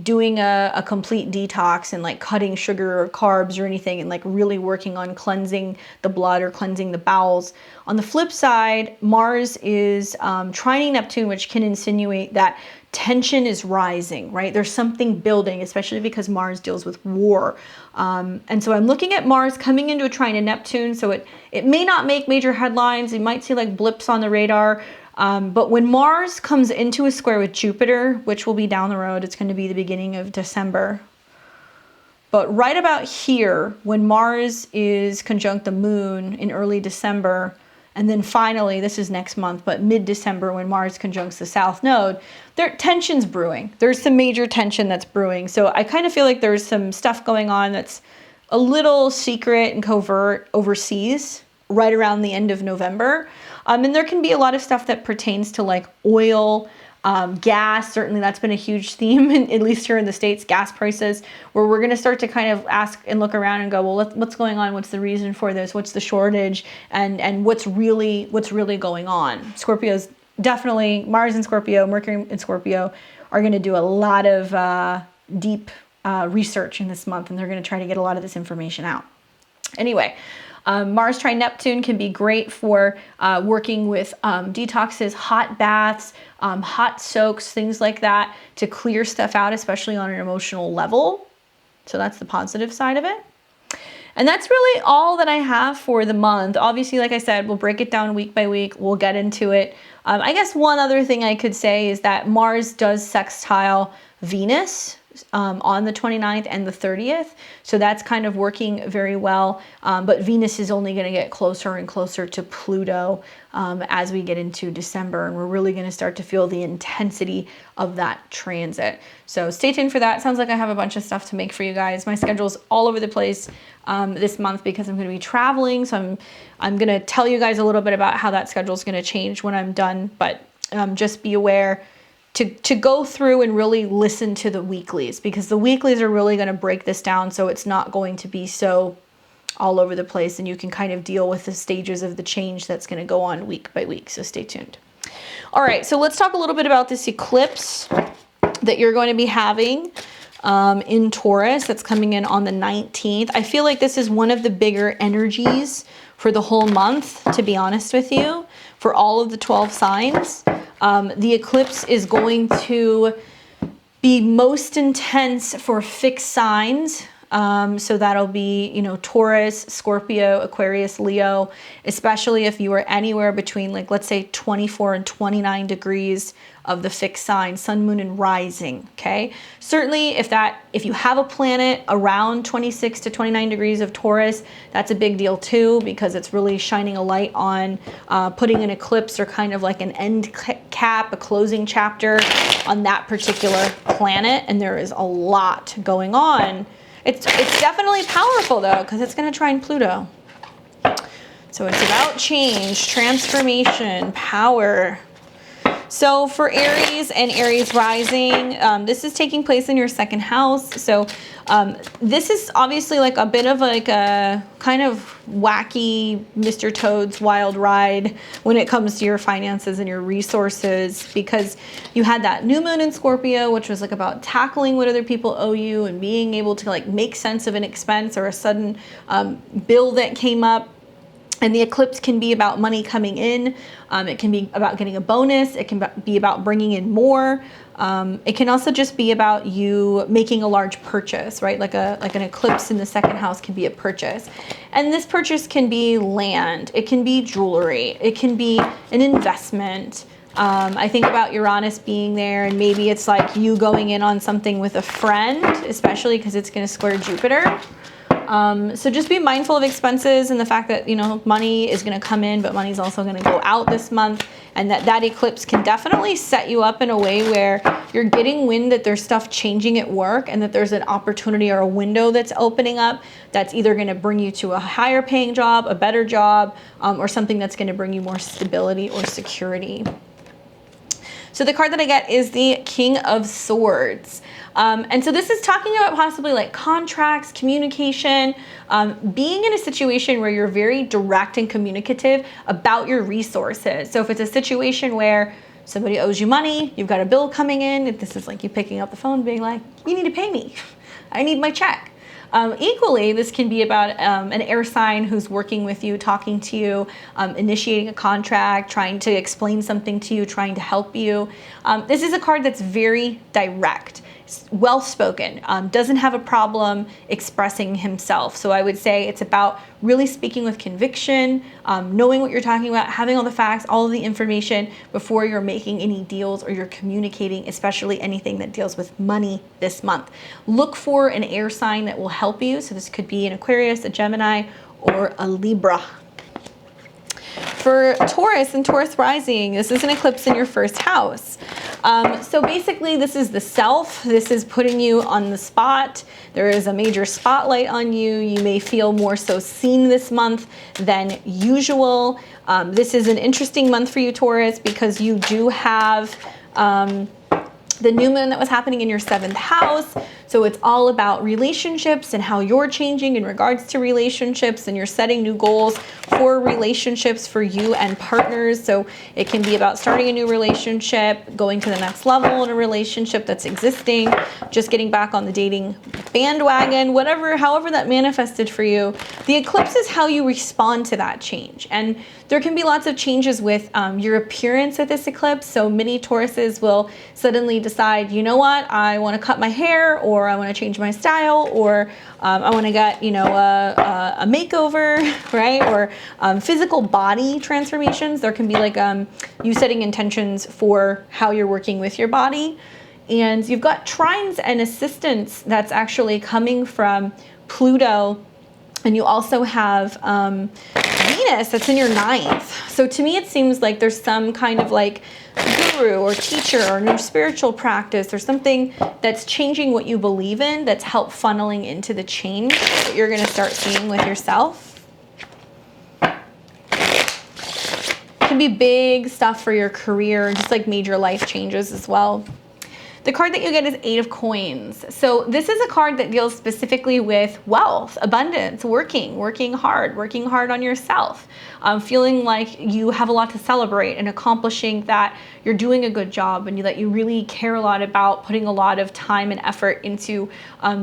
A: doing a complete detox and like cutting sugar or carbs or anything, and like really working on cleansing the blood or cleansing the bowels. On the flip side, Mars is trining Neptune, which can insinuate that tension is rising, right? There's something building, especially because Mars deals with war. And so I'm looking at Mars coming into a trine in Neptune. So it may not make major headlines. You might see like blips on the radar. But when Mars comes into a square with Jupiter, which will be down the road, it's going to be the beginning of December. But right about here, when Mars is conjunct the moon in early December, and then finally, this is next month, but mid-December when Mars conjuncts the South Node, tension's brewing. There's some major tension that's brewing. So I kind of feel like there's some stuff going on that's a little secret and covert overseas right around the end of November. And there can be a lot of stuff that pertains to like oil, gas. Certainly that's been a huge theme, at least here in the States, gas prices, where we're going to start to kind of ask and look around and go, well, what's going on? What's the reason for this? What's the shortage? And what's really going on? Scorpio's definitely, Mars in Scorpio, Mercury in Scorpio are going to do a lot of deep research in this month, and they're going to try to get a lot of this information out. Anyway, Mars trine Neptune can be great for working with detoxes, hot baths, hot soaks, things like that, to clear stuff out, especially on an emotional level. So that's the positive side of it. And that's really all that I have for the month. Obviously, like I said, we'll break it down week by week. We'll get into it. I guess one other thing I could say is that Mars does sextile Venus on the 29th and the 30th. So that's kind of working very well. But Venus is only going to get closer and closer to Pluto as we get into December. And we're really going to start to feel the intensity of that transit. So stay tuned for that. Sounds like I have a bunch of stuff to make for you guys. My schedule's all over the place this month because I'm going to be traveling. So I'm going to tell you guys a little bit about how that schedule is going to change when I'm done. But just be aware to go through and really listen to the weeklies, because the weeklies are really going to break this down so it's not going to be so all over the place, and you can kind of deal with the stages of the change that's going to go on week by week. So stay tuned. All right, so let's talk a little bit about this eclipse that you're going to be having in Taurus that's coming in on the 19th. I feel like this is one of the bigger energies for the whole month, to be honest with you, for all of the 12 signs. The eclipse is going to be most intense for fixed signs, So that'll be, you know, Taurus, Scorpio, Aquarius, Leo, especially if you are anywhere between, like, let's say 24 and 29 degrees of the fixed sign, sun, moon, and rising. Okay. Certainly if you have a planet around 26 to 29 degrees of Taurus, that's a big deal too, because it's really shining a light on putting an eclipse or kind of like an end cap, a closing chapter on that particular planet. And there is a lot going on. It's definitely powerful though, because it's going to trine Pluto. So it's about change, transformation, power. So for Aries and Aries rising, this is taking place in your second house. So this is obviously like a bit of like a kind of wacky Mr. Toad's wild ride when it comes to your finances and your resources, because you had that new moon in Scorpio, which was like about tackling what other people owe you and being able to like make sense of an expense or a sudden bill that came up. And the eclipse can be about money coming in. It can be about getting a bonus. It can be about bringing in more. It can also just be about you making a large purchase, right? Like an eclipse in the second house can be a purchase. And this purchase can be land. It can be jewelry. It can be an investment. I think about Uranus being there, and maybe it's like you going in on something with a friend, especially because it's going to square Jupiter. So just be mindful of expenses and the fact that, you know, money is going to come in, but money's also going to go out this month, and that eclipse can definitely set you up in a way where you're getting wind that there's stuff changing at work and that there's an opportunity or a window that's opening up that's either going to bring you to a higher paying job, a better job, or something that's going to bring you more stability or security. So the card that I get is the King of Swords. And so this is talking about possibly like contracts, communication, being in a situation where you're very direct and communicative about your resources. So if it's a situation where somebody owes you money, you've got a bill coming in, if this is like you picking up the phone being like, you need to pay me, I need my check. Equally, this can be about an air sign who's working with you, talking to you, initiating a contract, trying to explain something to you, trying to help you. This is a card that's very direct, well-spoken, doesn't have a problem expressing himself. So I would say it's about really speaking with conviction, knowing what you're talking about, having all the facts, all of the information before you're making any deals or you're communicating, especially anything that deals with money this month. Look for an air sign that will help you. So this could be an Aquarius, a Gemini, or a Libra. For Taurus and Taurus rising, this is an eclipse in your first house. So basically this is the self. This is putting you on the spot. There is a major spotlight on you. You may feel more so seen this month than usual. This is an interesting month for you, Taurus, because you do have the new moon that was happening in your 7th house. So it's all about relationships and how you're changing in regards to relationships, and you're setting new goals for relationships for you and partners. So it can be about starting a new relationship, going to the next level in a relationship that's existing, just getting back on the dating bandwagon, however that manifested for you. The eclipse is how you respond to that change. And there can be lots of changes with your appearance at this eclipse. So many Tauruses will suddenly decide, you know what, I want to cut my hair, or I want to change my style, or I want to get, you know, a makeover, right? Or physical body transformations. There can be like you setting intentions for how you're working with your body. And you've got trines and assistants that's actually coming from Pluto. And you also have Venus that's in your 9th. So to me, it seems like there's some kind of like guru or teacher or new spiritual practice or something that's changing what you believe in, that's help funneling into the change that you're going to start seeing with yourself. It can be big stuff for your career, just like major life changes as well. The card that you get is 8 of Coins. So this is a card that deals specifically with wealth, abundance, working hard on yourself, feeling like you have a lot to celebrate and accomplishing that you're doing a good job, and that you really care a lot about putting a lot of time and effort into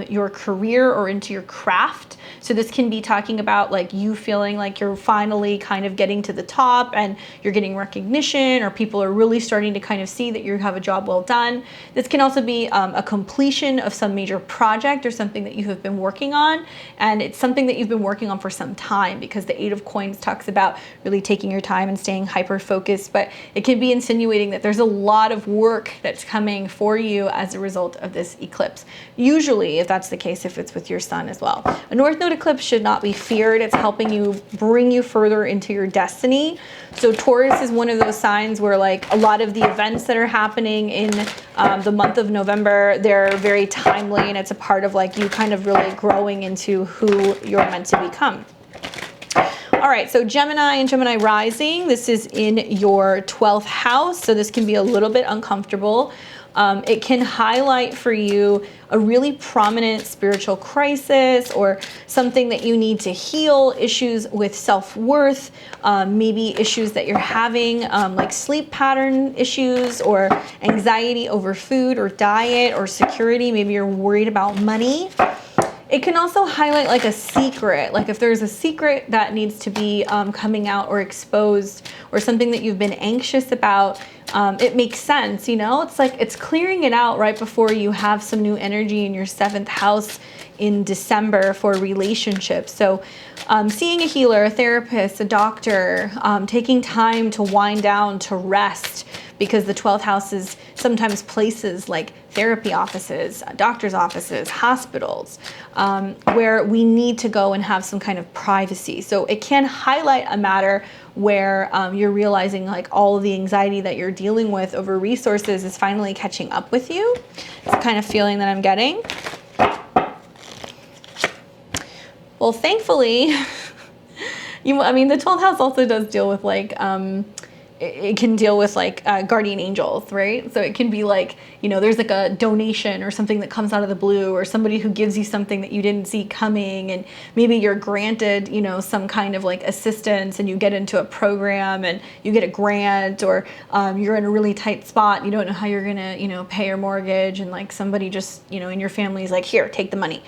A: your career or into your craft. So this can be talking about like you feeling like you're finally kind of getting to the top and you're getting recognition, or people are really starting to kind of see that you have a job well done. This can also be a completion of some major project or something that you have been working on. And it's something that you've been working on for some time, because the Eight of Coins talks about really taking your time and staying hyper-focused. But it can be insinuating that there's a lot of work that's coming for you as a result of this eclipse. Usually, if that's the case, if it's with your sun as well. A North Node eclipse should not be feared. It's helping you bring you further into your destiny. So Taurus is one of those signs where like a lot of the events that are happening in the month of November, they're very timely, and it's a part of like you kind of really growing into who you're meant to become. All right, so Gemini and Gemini rising, this is in your 12th house, so this can be a little bit uncomfortable. It can highlight for you a really prominent spiritual crisis or something that you need to heal, issues with self-worth, maybe issues that you're having, like sleep pattern issues or anxiety over food or diet or security. Maybe you're worried about money. It can also highlight like a secret, like if there's a secret that needs to be coming out or exposed, or something that you've been anxious about. It makes sense, you know, it's like it's clearing it out right before you have some new energy in your 7th house in December for relationships. So seeing a healer, a therapist, a doctor, taking time to wind down, to rest, because the 12th house is sometimes places like therapy offices, doctor's offices, hospitals, where we need to go and have some kind of privacy. So it can highlight a matter where you're realizing like all of the anxiety that you're dealing with over resources is finally catching up with you. It's the kind of feeling that I'm getting. Well, thankfully, I mean, the 12th house also does deal with like, it can deal with like guardian angels, right? So it can be like, you know, there's like a donation or something that comes out of the blue, or somebody who gives you something that you didn't see coming, and maybe you're granted, you know, some kind of like assistance, and you get into a program and you get a grant, or you're in a really tight spot, you don't know how you're gonna, you know, pay your mortgage, and like somebody just, you know, in your family is like, here, take the money.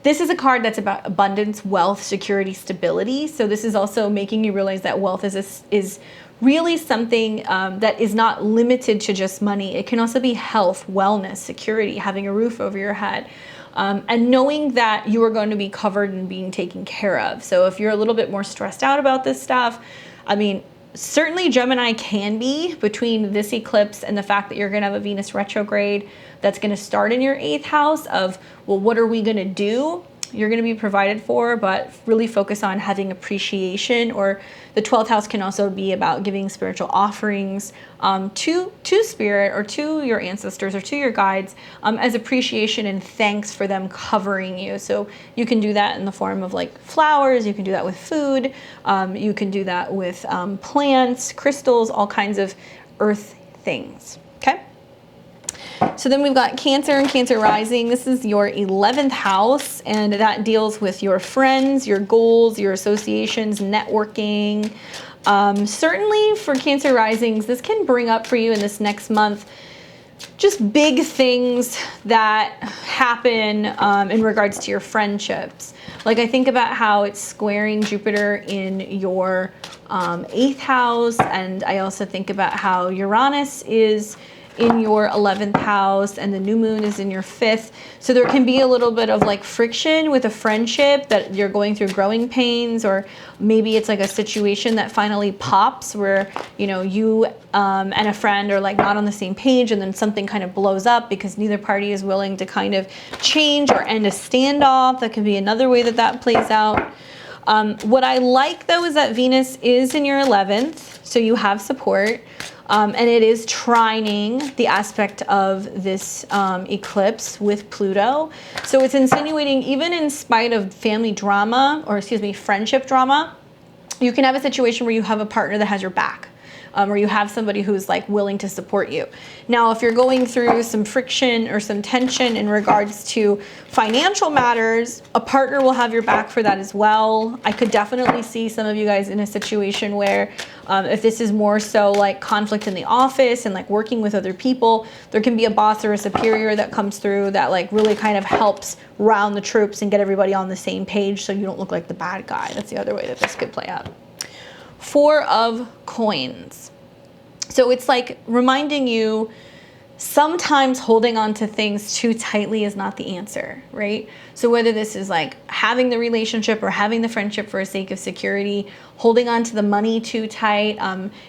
A: This is a card that's about abundance, wealth, security, stability. So this is also making you realize that wealth is really something that is not limited to just money. It can also be health, wellness, security, having a roof over your head, and knowing that you are going to be covered and being taken care of. So if you're a little bit more stressed out about this stuff, I mean, certainly Gemini can be, between this eclipse and the fact that you're going to have a Venus retrograde that's going to start in your 8th house of, well, what are we going to do? You're going to be provided for, but really focus on having appreciation. Or the 12th house can also be about giving spiritual offerings to spirit, or to your ancestors, or to your guides, as appreciation and thanks for them covering you. So you can do that in the form of like flowers, you can do that with food, you can do that with plants, crystals, all kinds of earth things. Okay. So then we've got Cancer and Cancer rising. This is your 11th house, and that deals with your friends, your goals, your associations, networking. Certainly for Cancer risings, this can bring up for you in this next month just big things that happen in regards to your friendships. Like I think about how it's squaring Jupiter in your 8th house, and I also think about how Uranus is in your 11th house and the new moon is in your 5th. So there can be a little bit of like friction with a friendship that you're going through growing pains, or maybe it's like a situation that finally pops where, you know, you and a friend are like not on the same page, and then something kind of blows up because neither party is willing to kind of change or end a standoff. That could be another way that that plays out. What I like though is that Venus is in your 11th, so you have support. And it is trining the aspect of this eclipse with Pluto. So it's insinuating, even in spite of family drama, or excuse me, friendship drama, you can have a situation where you have a partner that has your back. Or you have somebody who's like willing to support you. Now, if you're going through some friction or some tension in regards to financial matters, a partner will have your back for that as well. I could definitely see some of you guys in a situation where if this is more so like conflict in the office and like working with other people, there can be a boss or a superior that comes through that like really kind of helps round the troops and get everybody on the same page so you don't look like the bad guy. That's the other way that this could play out. 4 of Coins. So it's like reminding you sometimes holding on to things too tightly is not the answer, right? So whether this is like having the relationship or having the friendship for the sake of security, holding on to the money too tight,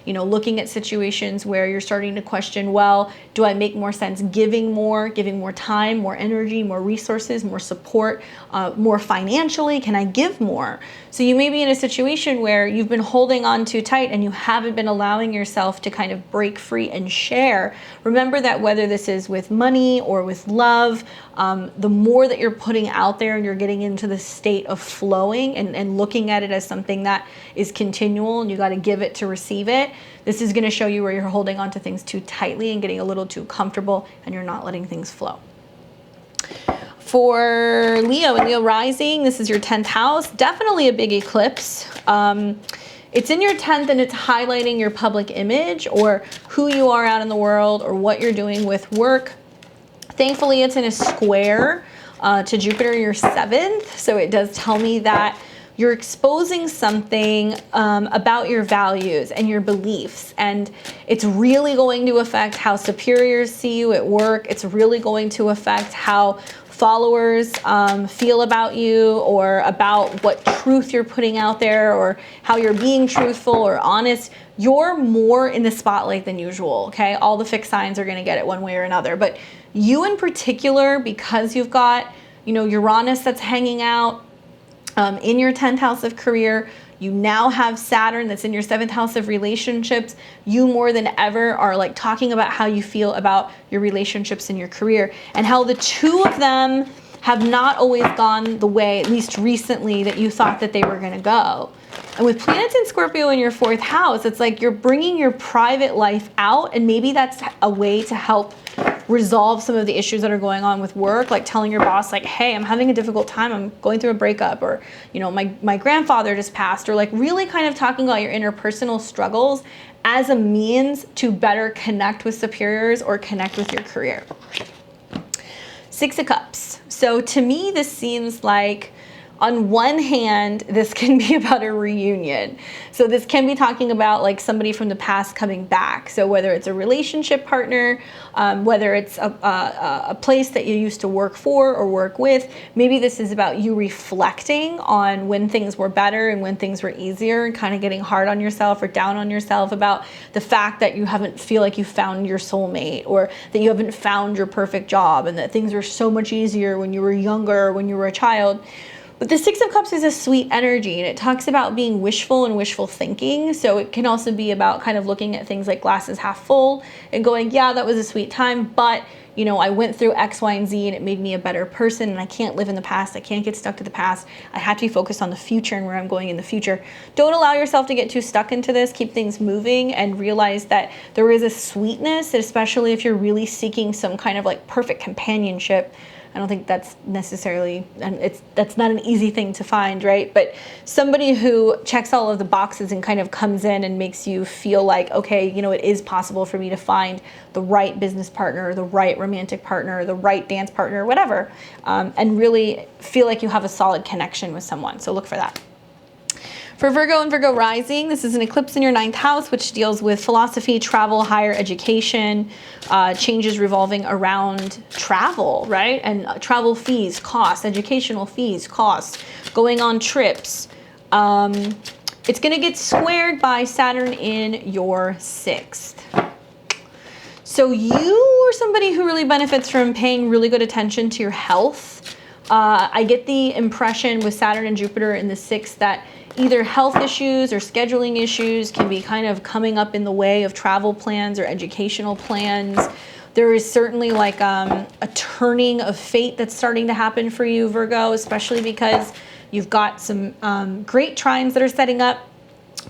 A: looking at situations where you're starting to question, well, do I make more sense giving more time, more energy, more resources, more support, more financially? Can I give more? So you may be in a situation where you've been holding on too tight and you haven't been allowing yourself to kind of break free and share. Remember that whether this is with money or with love, the more that you're putting out there and you're getting into the state of flowing and looking at it as something that is continual and you got to give it to receive it, this is going to show you where you're holding on to things too tightly and getting a little too comfortable and you're not letting things flow. For Leo and Leo rising, this is your 10th house, definitely a big eclipse. It's in your 10th and it's highlighting your public image or who you are out in the world or what you're doing with work. Thankfully, it's in a square to Jupiter, your 7th. So it does tell me that you're exposing something about your values and your beliefs. And it's really going to affect how superiors see you at work. It's really going to affect how followers feel about you or about what truth you're putting out there or how you're being truthful or honest. You're more in the spotlight than usual, okay? All the fixed signs are gonna get it one way or another. But you in particular, because you've got, Uranus that's hanging out in your 10th house of career, you now have Saturn that's in your 7th house of relationships. You more than ever are like talking about how you feel about your relationships and your career and how the two of them have not always gone the way, at least recently, that you thought that they were going to go. And with planets in Scorpio in your 4th house, it's like you're bringing your private life out, and maybe that's a way to help resolve some of the issues that are going on with work, like telling your boss, like, hey, I'm having a difficult time, I'm going through a breakup, or my grandfather just passed, or like really kind of talking about your interpersonal struggles as a means to better connect with superiors or connect with your career. 6 of Cups. So to me, this seems like, on one hand, this can be about a reunion. So this can be talking about like somebody from the past coming back. So whether it's a relationship partner, whether it's a place that you used to work for or work with, maybe this is about you reflecting on when things were better and when things were easier and kind of getting hard on yourself or down on yourself about the fact that you haven't feel like you found your soulmate or that you haven't found your perfect job and that things were so much easier when you were younger or when you were a child. But the 6 of Cups is a sweet energy, and it talks about being wishful and wishful thinking. So it can also be about kind of looking at things like glasses half full and going, yeah, that was a sweet time, but I went through X, Y, and Z and it made me a better person, and I can't live in the past. I can't get stuck to the past. I have to be focused on the future and where I'm going in the future. Don't allow yourself to get too stuck into this. Keep things moving and realize that there is a sweetness, especially if you're really seeking some kind of like perfect companionship. I don't think that's necessarily, and that's not an easy thing to find, right? But somebody who checks all of the boxes and kind of comes in and makes you feel like, okay, it is possible for me to find the right business partner, the right romantic partner, the right dance partner, whatever, and really feel like you have a solid connection with someone. So look for that. For Virgo and Virgo rising, this is an eclipse in your 9th house, which deals with philosophy, travel, higher education, changes revolving around travel, right? And travel fees, costs, educational fees, costs, going on trips. It's going to get squared by Saturn in your 6th. So you are somebody who really benefits from paying really good attention to your health. I get the impression with Saturn and Jupiter in the 6th that either health issues or scheduling issues can be kind of coming up in the way of travel plans or educational plans. There is certainly like a turning of fate that's starting to happen for you, Virgo, especially because you've got some great trines that are setting up.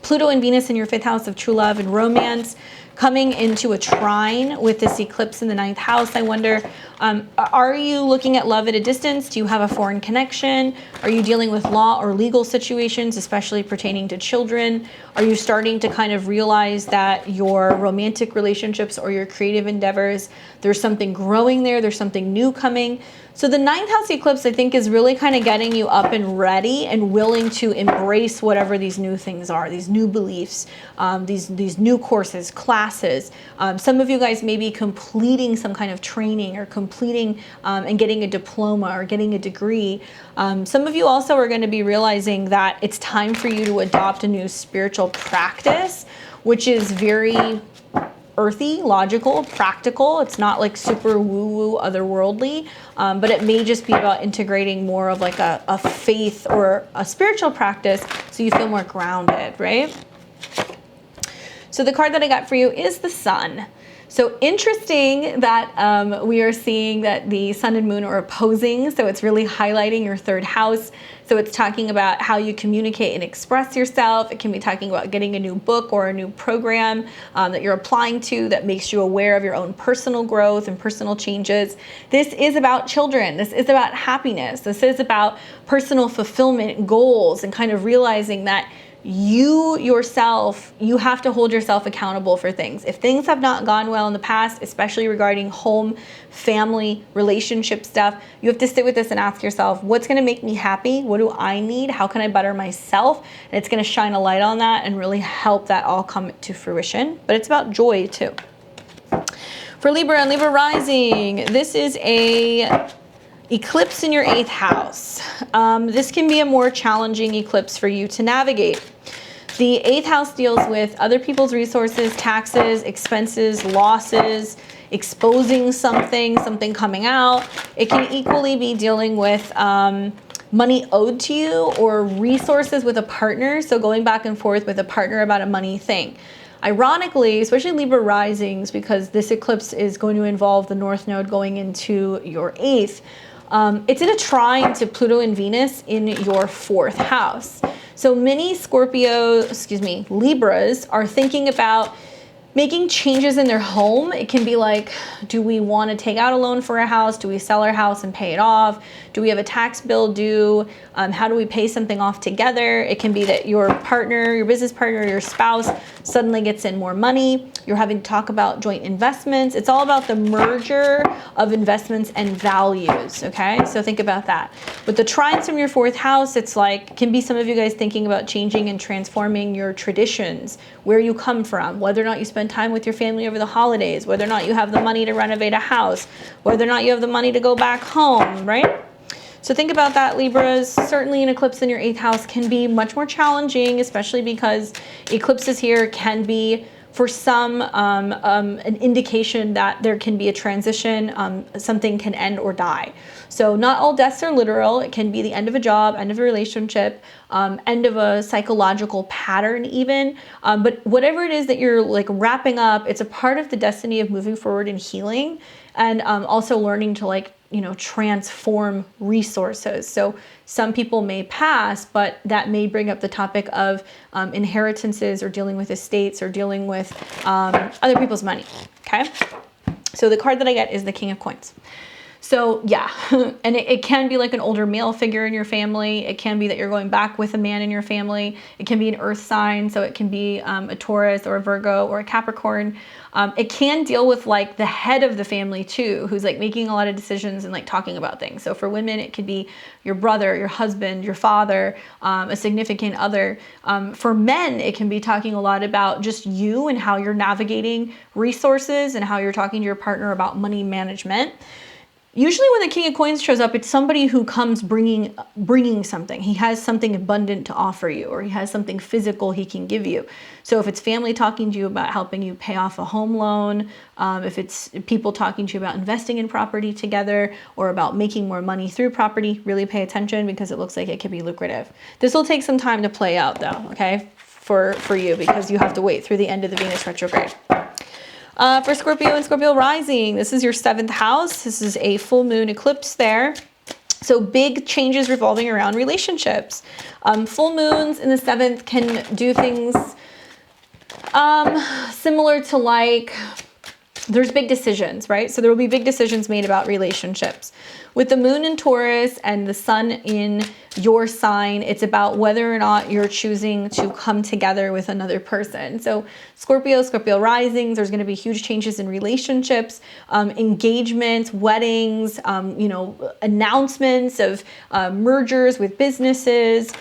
A: Pluto and Venus in your 5th house of true love and romance coming into a trine with this eclipse in the 9th house. I wonder, are you looking at love at a distance? Do you have a foreign connection? Are you dealing with law or legal situations, especially pertaining to children? Are you starting to kind of realize that your romantic relationships or your creative endeavors, there's something growing there, there's something new coming? So the ninth house eclipse, I think, is really kind of getting you up and ready and willing to embrace whatever these new things are, these new beliefs, these new courses, classes. Some of you guys may be completing some kind of training or completing and getting a diploma or getting a degree. Some of you also are going to be realizing that it's time for you to adopt a new spiritual practice, which is very earthy, logical, practical. It's not like super woo-woo, otherworldly, but it may just be about integrating more of like a faith or a spiritual practice so you feel more grounded, right? So the card that I got for you is the Sun. So interesting that we are seeing that the Sun and Moon are opposing, so it's really highlighting your third house. So it's talking about how you communicate and express yourself. It can be talking about getting a new book or a new program that you're applying to that makes you aware of your own personal growth and personal changes. This is about children. This is about happiness. This is about personal fulfillment, goals, and kind of realizing that you yourself, you have to hold yourself accountable for things. If things have not gone well in the past, especially regarding home, family, relationship stuff, you have to sit with this and ask yourself, what's going to make me happy? What do I need? How can I better myself? And it's going to shine a light on that and really help that all come to fruition. But it's about joy too. For Libra and Libra rising, this is a eclipse in your 8th house. This can be a more challenging eclipse for you to navigate. The 8th house deals with other people's resources, taxes, expenses, losses, exposing something coming out. It can equally be dealing with money owed to you or resources with a partner. So going back and forth with a partner about a money thing. Ironically, especially Libra risings, because this eclipse is going to involve the North Node going into your 8th. It's in a trine to Pluto and Venus in your 4th house. So many Libras are thinking about making changes in their home. It can be like, do we want to take out a loan for a house? Do we sell our house and pay it off? Do we have a tax bill due? How do we pay something off together? It can be that your partner, your business partner, your spouse suddenly gets in more money. You're having to talk about joint investments. It's all about the merger of investments and values, okay? So think about that. With the trines from your 4th house, it's like, can be some of you guys thinking about changing and transforming your traditions, where you come from, whether or not you spend time with your family over the holidays, whether or not you have the money to renovate a house, whether or not you have the money to go back home, right? So think about that, Libras. Certainly an eclipse in your 8th house can be much more challenging, especially because eclipses here can be, for some, an indication that there can be a transition, something can end or die. So not all deaths are literal. It can be the end of a job, end of a relationship, end of a psychological pattern even. But whatever it is that you're like wrapping up, it's a part of the destiny of moving forward and healing, and also learning to like, you know, transform resources. So some people may pass, but that may bring up the topic of inheritances or dealing with estates or dealing with other people's money, okay? So the card that I get is the King of Coins. So yeah, and it can be like an older male figure in your family. It can be that you're going back with a man in your family. It can be an earth sign, so it can be a Taurus or a Virgo or a Capricorn. It can deal with like the head of the family too, who's like making a lot of decisions and like talking about things. So for women, it could be your brother, your husband, your father, a significant other. For men, it can be talking a lot about just you and how you're navigating resources and how you're talking to your partner about money management. Usually when the King of Coins shows up, it's somebody who comes bringing something. He has something abundant to offer you, or he has something physical he can give you. So if it's family talking to you about helping you pay off a home loan, if it's people talking to you about investing in property together or about making more money through property, really pay attention because it looks like it could be lucrative. This will take some time to play out though, okay, for you, because you have to wait through the end of the Venus retrograde. For Scorpio and Scorpio rising, this is your 7th house. This is a full moon eclipse there. So big changes revolving around relationships. Full moons in the 7th can do things similar to like, there's big decisions, right? So there will be big decisions made about relationships. with the moon in Taurus and the sun in your sign, it's about whether or not you're choosing to come together with another person. So Scorpio risings, there's going to be huge changes in relationships, engagements, weddings, you know, announcements of mergers with businesses,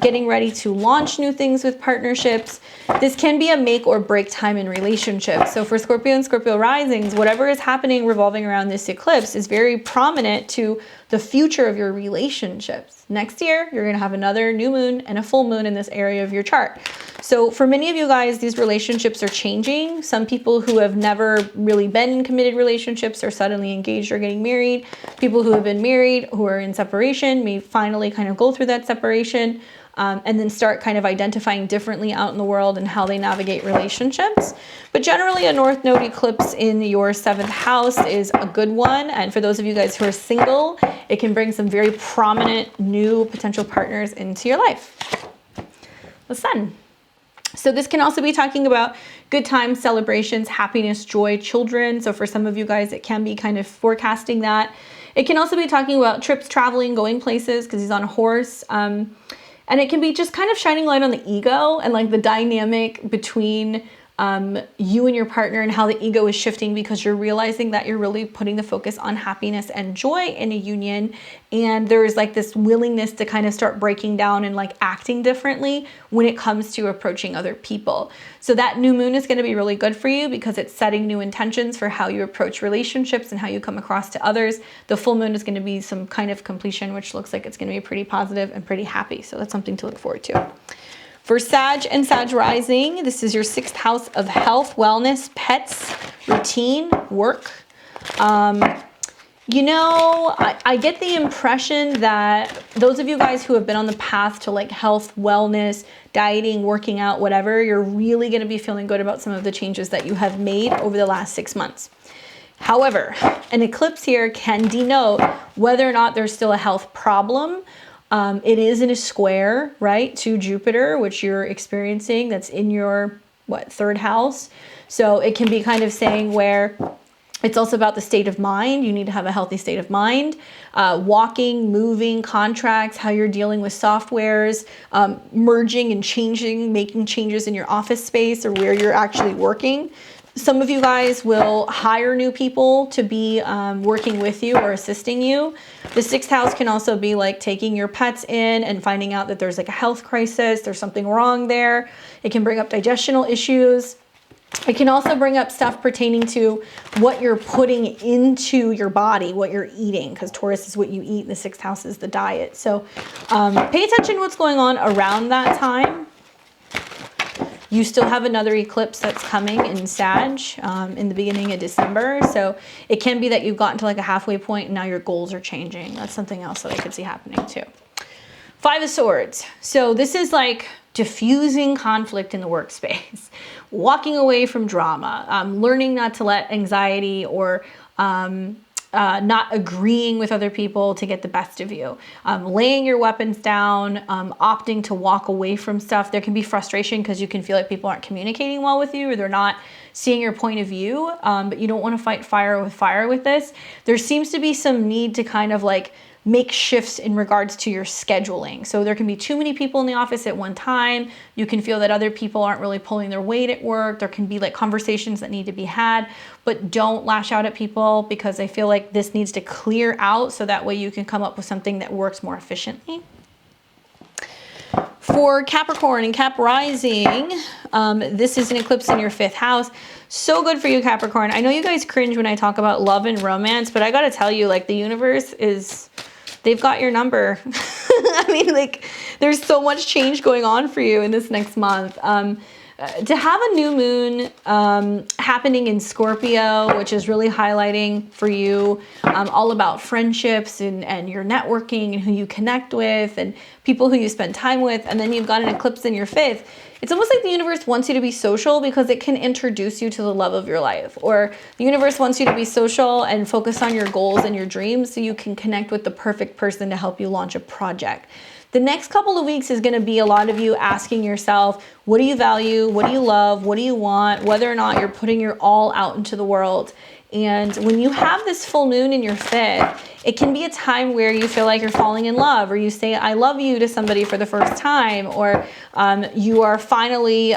A: getting ready to launch new things with partnerships. This can be a make or break time in relationships. So for Scorpio and Scorpio risings, whatever is happening revolving around this eclipse is very prominent to the future of your relationships. Next year, you're going to have another new moon and a full moon in this area of your chart. So for many of you guys, these relationships are changing. Some people who have never really been in committed relationships are suddenly engaged or getting married. People who have been married, who are in separation, may finally kind of go through that separation. And then start kind of identifying differently out in the world and how they navigate relationships. But generally, a North Node eclipse in your 7th house is a good one. And for those of you guys who are single, it can bring some very prominent new potential partners into your life. The sun. So this can also be talking about good times, celebrations, happiness, joy, children. So for some of you guys, it can be kind of forecasting that. It can also be talking about trips, traveling, going places, because he's on a horse. And it can be just kind of shining light on the ego and like the dynamic between you and your partner and how the ego is shifting, because you're realizing that you're really putting the focus on happiness and joy in a union. And there's like this willingness to kind of start breaking down and like acting differently when it comes to approaching other people. So that new moon is going to be really good for you because it's setting new intentions for how you approach relationships and how you come across to others. The full moon is going to be some kind of completion, which looks like it's going to be pretty positive and pretty happy. So that's something to look forward to. For Sag and Sag rising, this is your 6th house of health, wellness, pets, routine, work. You know, I get the impression that those of you guys who have been on the path to like health, wellness, dieting, working out, whatever, you're really going to be feeling good about some of the changes that you have made over the last 6 months. However, an eclipse here can denote whether or not there's still a health problem. It is in a square, right, to Jupiter, which you're experiencing. That's in your, 3rd house. So it can be kind of saying where it's also about the state of mind. You need to have a healthy state of mind. Walking, moving, contracts, how you're dealing with softwares, merging and changing, making changes in your office space or where you're actually working. Some of you guys will hire new people to be working with you or assisting you. The 6th house can also be like taking your pets in and finding out that there's like a health crisis, there's something wrong there. It can bring up digestional issues. It can also bring up stuff pertaining to what you're putting into your body, what you're eating, because Taurus is what you eat, and the 6th house is the diet. So pay attention to what's going on around that time. You still have another eclipse that's coming in Sag in the beginning of December. So it can be that you've gotten to like a halfway point and now your goals are changing. That's something else that I could see happening too. 5 of Swords. So this is like diffusing conflict in the workspace, walking away from drama, learning not to let anxiety or not agreeing with other people to get the best of you, laying your weapons down, opting to walk away from stuff. There can be frustration because you can feel like people aren't communicating well with you or they're not seeing your point of view, but you don't want to fight fire with this. There seems to be some need to kind of like make shifts in regards to your scheduling. So there can be too many people in the office at one time. You can feel that other people aren't really pulling their weight at work. There can be like conversations that need to be had, but don't lash out at people because I feel like this needs to clear out so that way you can come up with something that works more efficiently. For Capricorn and Cap rising, this is an eclipse in your 5th house. So good for you, Capricorn. I know you guys cringe when I talk about love and romance, but I got to tell you, like the universe they've got your number. I mean, like there's so much change going on for you in this next month. To have a new moon happening in Scorpio, which is really highlighting for you all about friendships and your networking and who you connect with and people who you spend time with, and then you've got an eclipse in your 5th. It's almost like the universe wants you to be social because it can introduce you to the love of your life, or the universe wants you to be social and focus on your goals and your dreams so you can connect with the perfect person to help you launch a project. The next couple of weeks is going to be a lot of you asking yourself, what do you value? What do you love? What do you want? Whether or not you're putting your all out into the world. And when you have this full moon in your 5th, it can be a time where you feel like you're falling in love, or you say, I love you to somebody for the first time, or you are finally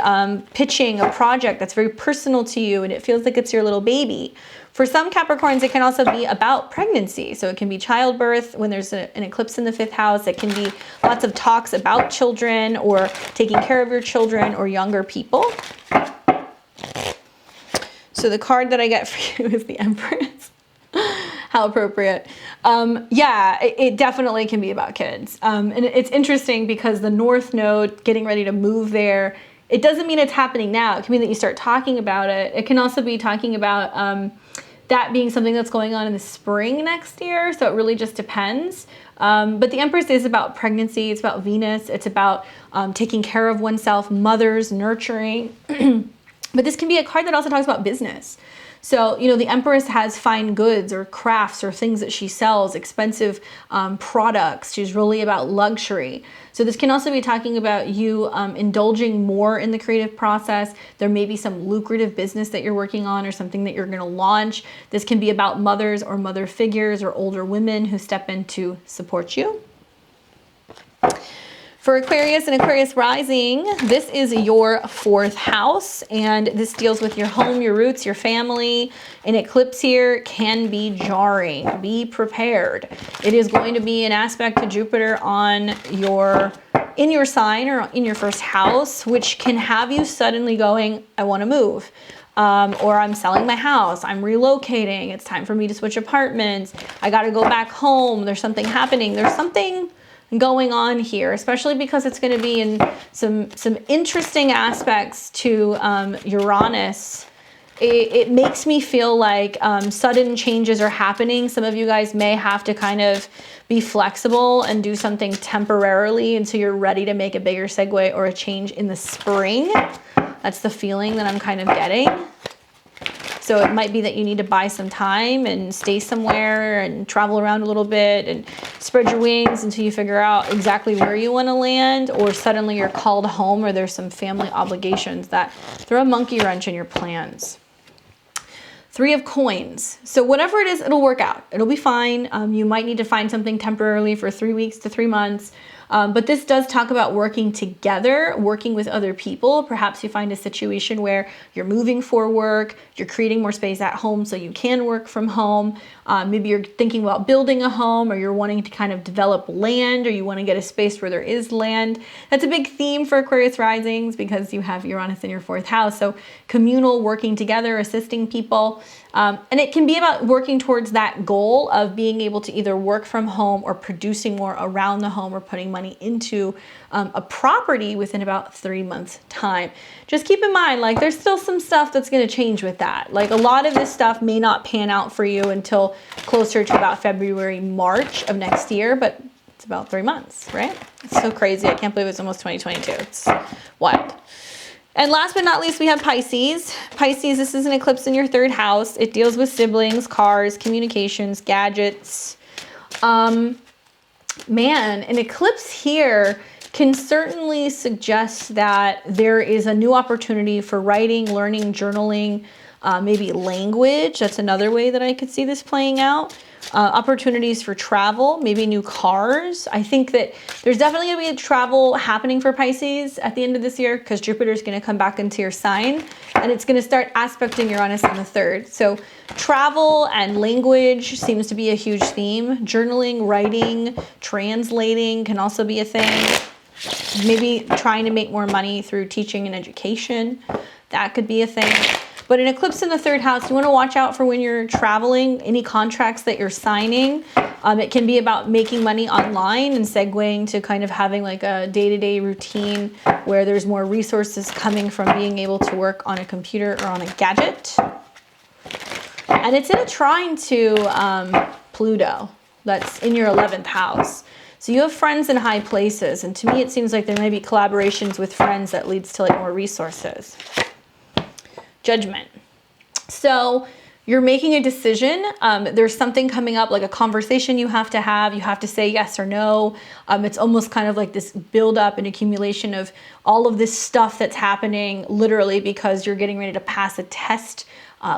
A: pitching a project that's very personal to you and it feels like it's your little baby. For some Capricorns, it can also be about pregnancy. So it can be childbirth when there's an eclipse in the 5th house. It can be lots of talks about children or taking care of your children or younger people. So the card that I get for you is the Empress. How appropriate. Yeah, it definitely can be about kids. And it's interesting because the North Node getting ready to move there, it doesn't mean it's happening now. It can mean that you start talking about it. It can also be talking about that being something that's going on in the spring next year. So it really just depends. But the Empress is about pregnancy. It's about Venus. It's about taking care of oneself, mothers, nurturing. But this can be a card that also talks about business. So, you know, the Empress has fine goods or crafts or things that she sells, expensive products. She's really about luxury. So this can also be talking about you indulging more in the creative process. There may be some lucrative business that you're working on or something that you're going to launch. This can be about mothers or mother figures or older women who step in to support you. For Aquarius and Aquarius rising, this is your 4th house, and this deals with your home, your roots, your family. An eclipse here can be jarring. Be prepared. It is going to be an aspect to Jupiter in your sign or in your 1st house, which can have you suddenly going, I want to move. Or I'm selling my house, I'm relocating, it's time for me to switch apartments, I got to go back home, there's something happening, there's something going on here, especially because it's going to be in some interesting aspects to Uranus. It makes me feel like sudden changes are happening. Some of you guys may have to kind of be flexible and do something temporarily until you're ready to make a bigger segue or a change in the spring. That's the feeling that I'm kind of getting. So it might be that you need to buy some time and stay somewhere and travel around a little bit and spread your wings until you figure out exactly where you want to land, or suddenly you're called home or there's some family obligations that throw a monkey wrench in your plans. 3 of Coins. So whatever it is, it'll work out. It'll be fine. You might need to find something temporarily for 3 weeks to 3 months. But this does talk about working together, working with other people. Perhaps you find a situation where you're moving for work, you're creating more space at home so you can work from home. Maybe you're thinking about building a home, or you're wanting to kind of develop land, or you want to get a space where there is land. That's a big theme for Aquarius risings because you have Uranus in your 4th house. So communal, working together, assisting people. And it can be about working towards that goal of being able to either work from home or producing more around the home or putting money into a property within about 3 months time. Just keep in mind, like, there's still some stuff that's going to change with that. Like, a lot of this stuff may not pan out for you until closer to about February, March of next year, but it's about 3 months, right? It's so crazy. I can't believe it's almost 2022. It's wild. And last but not least, we have Pisces. Pisces, this is an eclipse in your 3rd house. It deals with siblings, cars, communications, gadgets. Man, an eclipse here can certainly suggest that there is a new opportunity for writing, learning, journaling, maybe language. That's another way that I could see this playing out. Opportunities for travel, maybe new cars. I think that there's definitely going to be travel happening for Pisces at the end of this year because Jupiter is going to come back into your sign and it's going to start aspecting Uranus in the 3rd. So travel and language seems to be a huge theme. Journaling, writing, translating can also be a thing. Maybe trying to make more money through teaching and education. That could be a thing. But an eclipse in the 3rd house, you want to watch out for when you're traveling, any contracts that you're signing. It can be about making money online and segueing to kind of having like a day-to-day routine where there's more resources coming from being able to work on a computer or on a gadget. And it's in a trine to Pluto. That's in your 11th house. So you have friends in high places. And to me, it seems like there may be collaborations with friends that leads to like more resources. Judgment. So you're making a decision. There's something coming up, like a conversation you have to have. You have to say yes or no. It's almost kind of like this buildup and accumulation of all of this stuff that's happening literally because you're getting ready to pass a test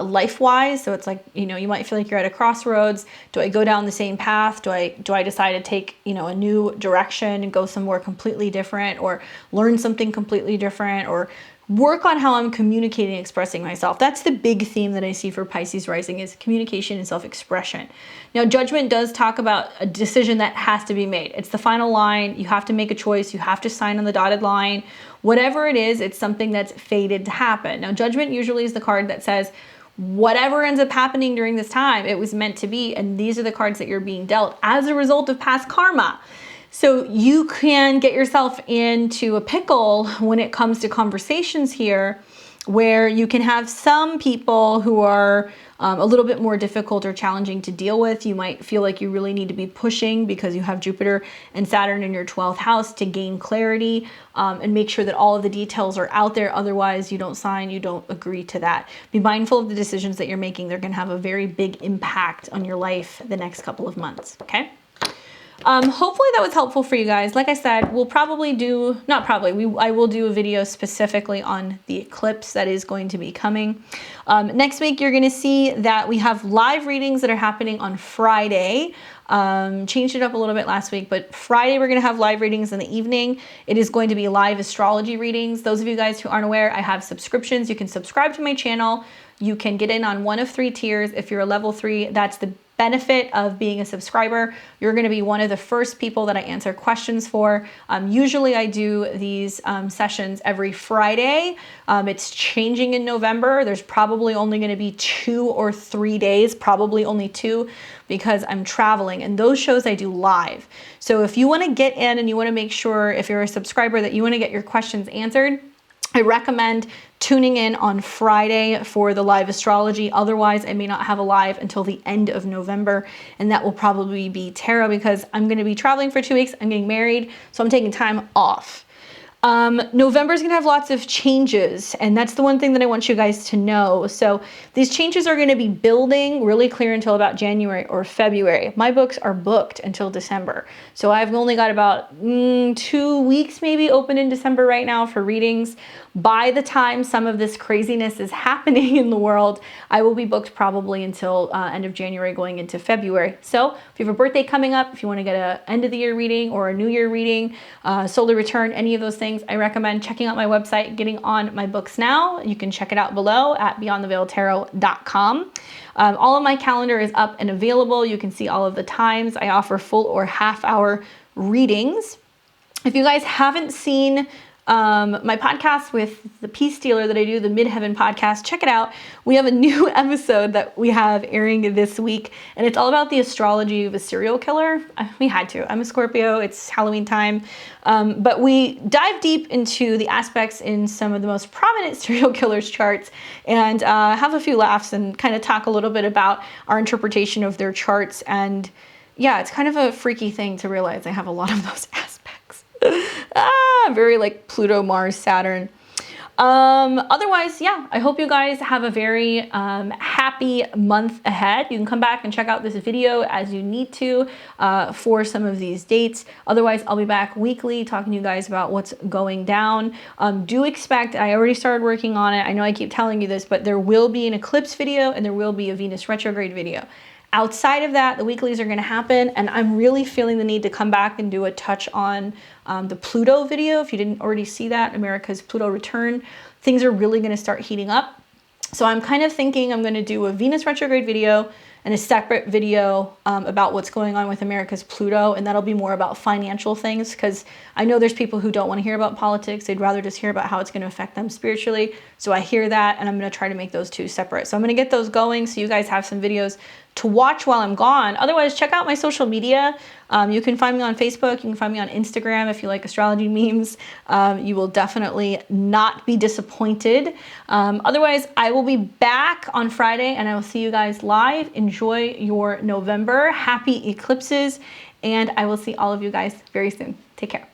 A: life-wise. So it's like, you know, you might feel like you're at a crossroads. Do I go down the same path? Do I decide to take, you know, a new direction and go somewhere completely different, or learn something completely different, or work on how I'm communicating and expressing myself? That's the big theme that I see for Pisces rising, is communication and self-expression. Now, judgment does talk about a decision that has to be made. It's the final line. You have to make a choice. You have to sign on the dotted line. Whatever it is, it's something that's fated to happen. Now, judgment usually is the card that says, whatever ends up happening during this time, it was meant to be. And these are the cards that you're being dealt as a result of past karma. So you can get yourself into a pickle when it comes to conversations here, where you can have some people who are a little bit more difficult or challenging to deal with. You might feel like you really need to be pushing because you have Jupiter and Saturn in your 12th house to gain clarity and make sure that all of the details are out there. Otherwise, you don't sign, you don't agree to that. Be mindful of the decisions that you're making. They're going to have a very big impact on your life the next couple of months, okay? Hopefully that was helpful for you guys. Like I said, we'll probably do, I will do a video specifically on the eclipse that is going to be coming. Next week, you're going to see that we have live readings that are happening on Friday. Changed it up a little bit last week, but Friday we're going to have live readings in the evening. It is going to be live astrology readings. Those of you guys who aren't aware, I have subscriptions. You can subscribe to my channel. You can get in on one of 3 tiers. If you're a level 3, that's the benefit of being a subscriber. You're going to be one of the first people that I answer questions for. Usually I do these sessions every Friday. It's changing in November. There's probably only going to be 2 or 3 days, probably only 2, because I'm traveling, and those shows I do live. So if you want to get in and you want to make sure, if you're a subscriber, that you want to get your questions answered, I recommend tuning in on Friday for the live astrology. Otherwise, I may not have a live until the end of November, and that will probably be tarot because I'm going to be traveling for 2 weeks. I'm getting married, so I'm taking time off. November is going to have lots of changes, and that's the one thing that I want you guys to know. So these changes are going to be building really clear until about January or February. My books are booked until December. So I've only got about 2 weeks maybe open in December right now for readings. By the time some of this craziness is happening in the world, I will be booked probably until end of January going into February. So if you have a birthday coming up, if you want to get an end of the year reading or a new year reading, solar return, any of those things, I recommend checking out my website, getting on my books now. You can check it out below at beyondtheveiltarot.com. All of my calendar is up and available. You can see all of the times. I offer full or half-hour readings. If you guys haven't seen my podcast with the Peace Dealer that I do, the Midheaven podcast, check it out. We have a new episode that we have airing this week, and it's all about the astrology of a serial killer. We had to. I'm a Scorpio. It's Halloween time. But we dive deep into the aspects in some of the most prominent serial killers' charts and have a few laughs and kind of talk a little bit about our interpretation of their charts. And yeah, it's kind of a freaky thing to realize I have a lot of those aspects. Very like Pluto, Mars, Saturn. Otherwise, yeah, I hope you guys have a very happy month ahead. You can come back and check out this video as you need to for some of these dates. Otherwise, I'll be back weekly talking to you guys about what's going down. Do expect, I already started working on it. I know I keep telling you this, but there will be an eclipse video and there will be a Venus retrograde video. Outside of that, the weeklies are going to happen, and I'm really feeling the need to come back and do a touch on the Pluto video. If you didn't already see that, America's Pluto return, things are really going to start heating up. So I'm kind of thinking I'm going to do a Venus retrograde video and a separate video about what's going on with America's Pluto, and that'll be more about financial things, because I know there's people who don't want to hear about politics. They'd rather just hear about how it's going to affect them spiritually. So I hear that, and I'm going to try to make those two separate. So I'm going to get those going so you guys have some videos to watch while I'm gone. Otherwise, check out my social media. You can find me on Facebook. You can find me on Instagram if you like astrology memes. You will definitely not be disappointed. Otherwise, I will be back on Friday, and I will see you guys live. Enjoy your November. Happy eclipses, and I will see all of you guys very soon. Take care.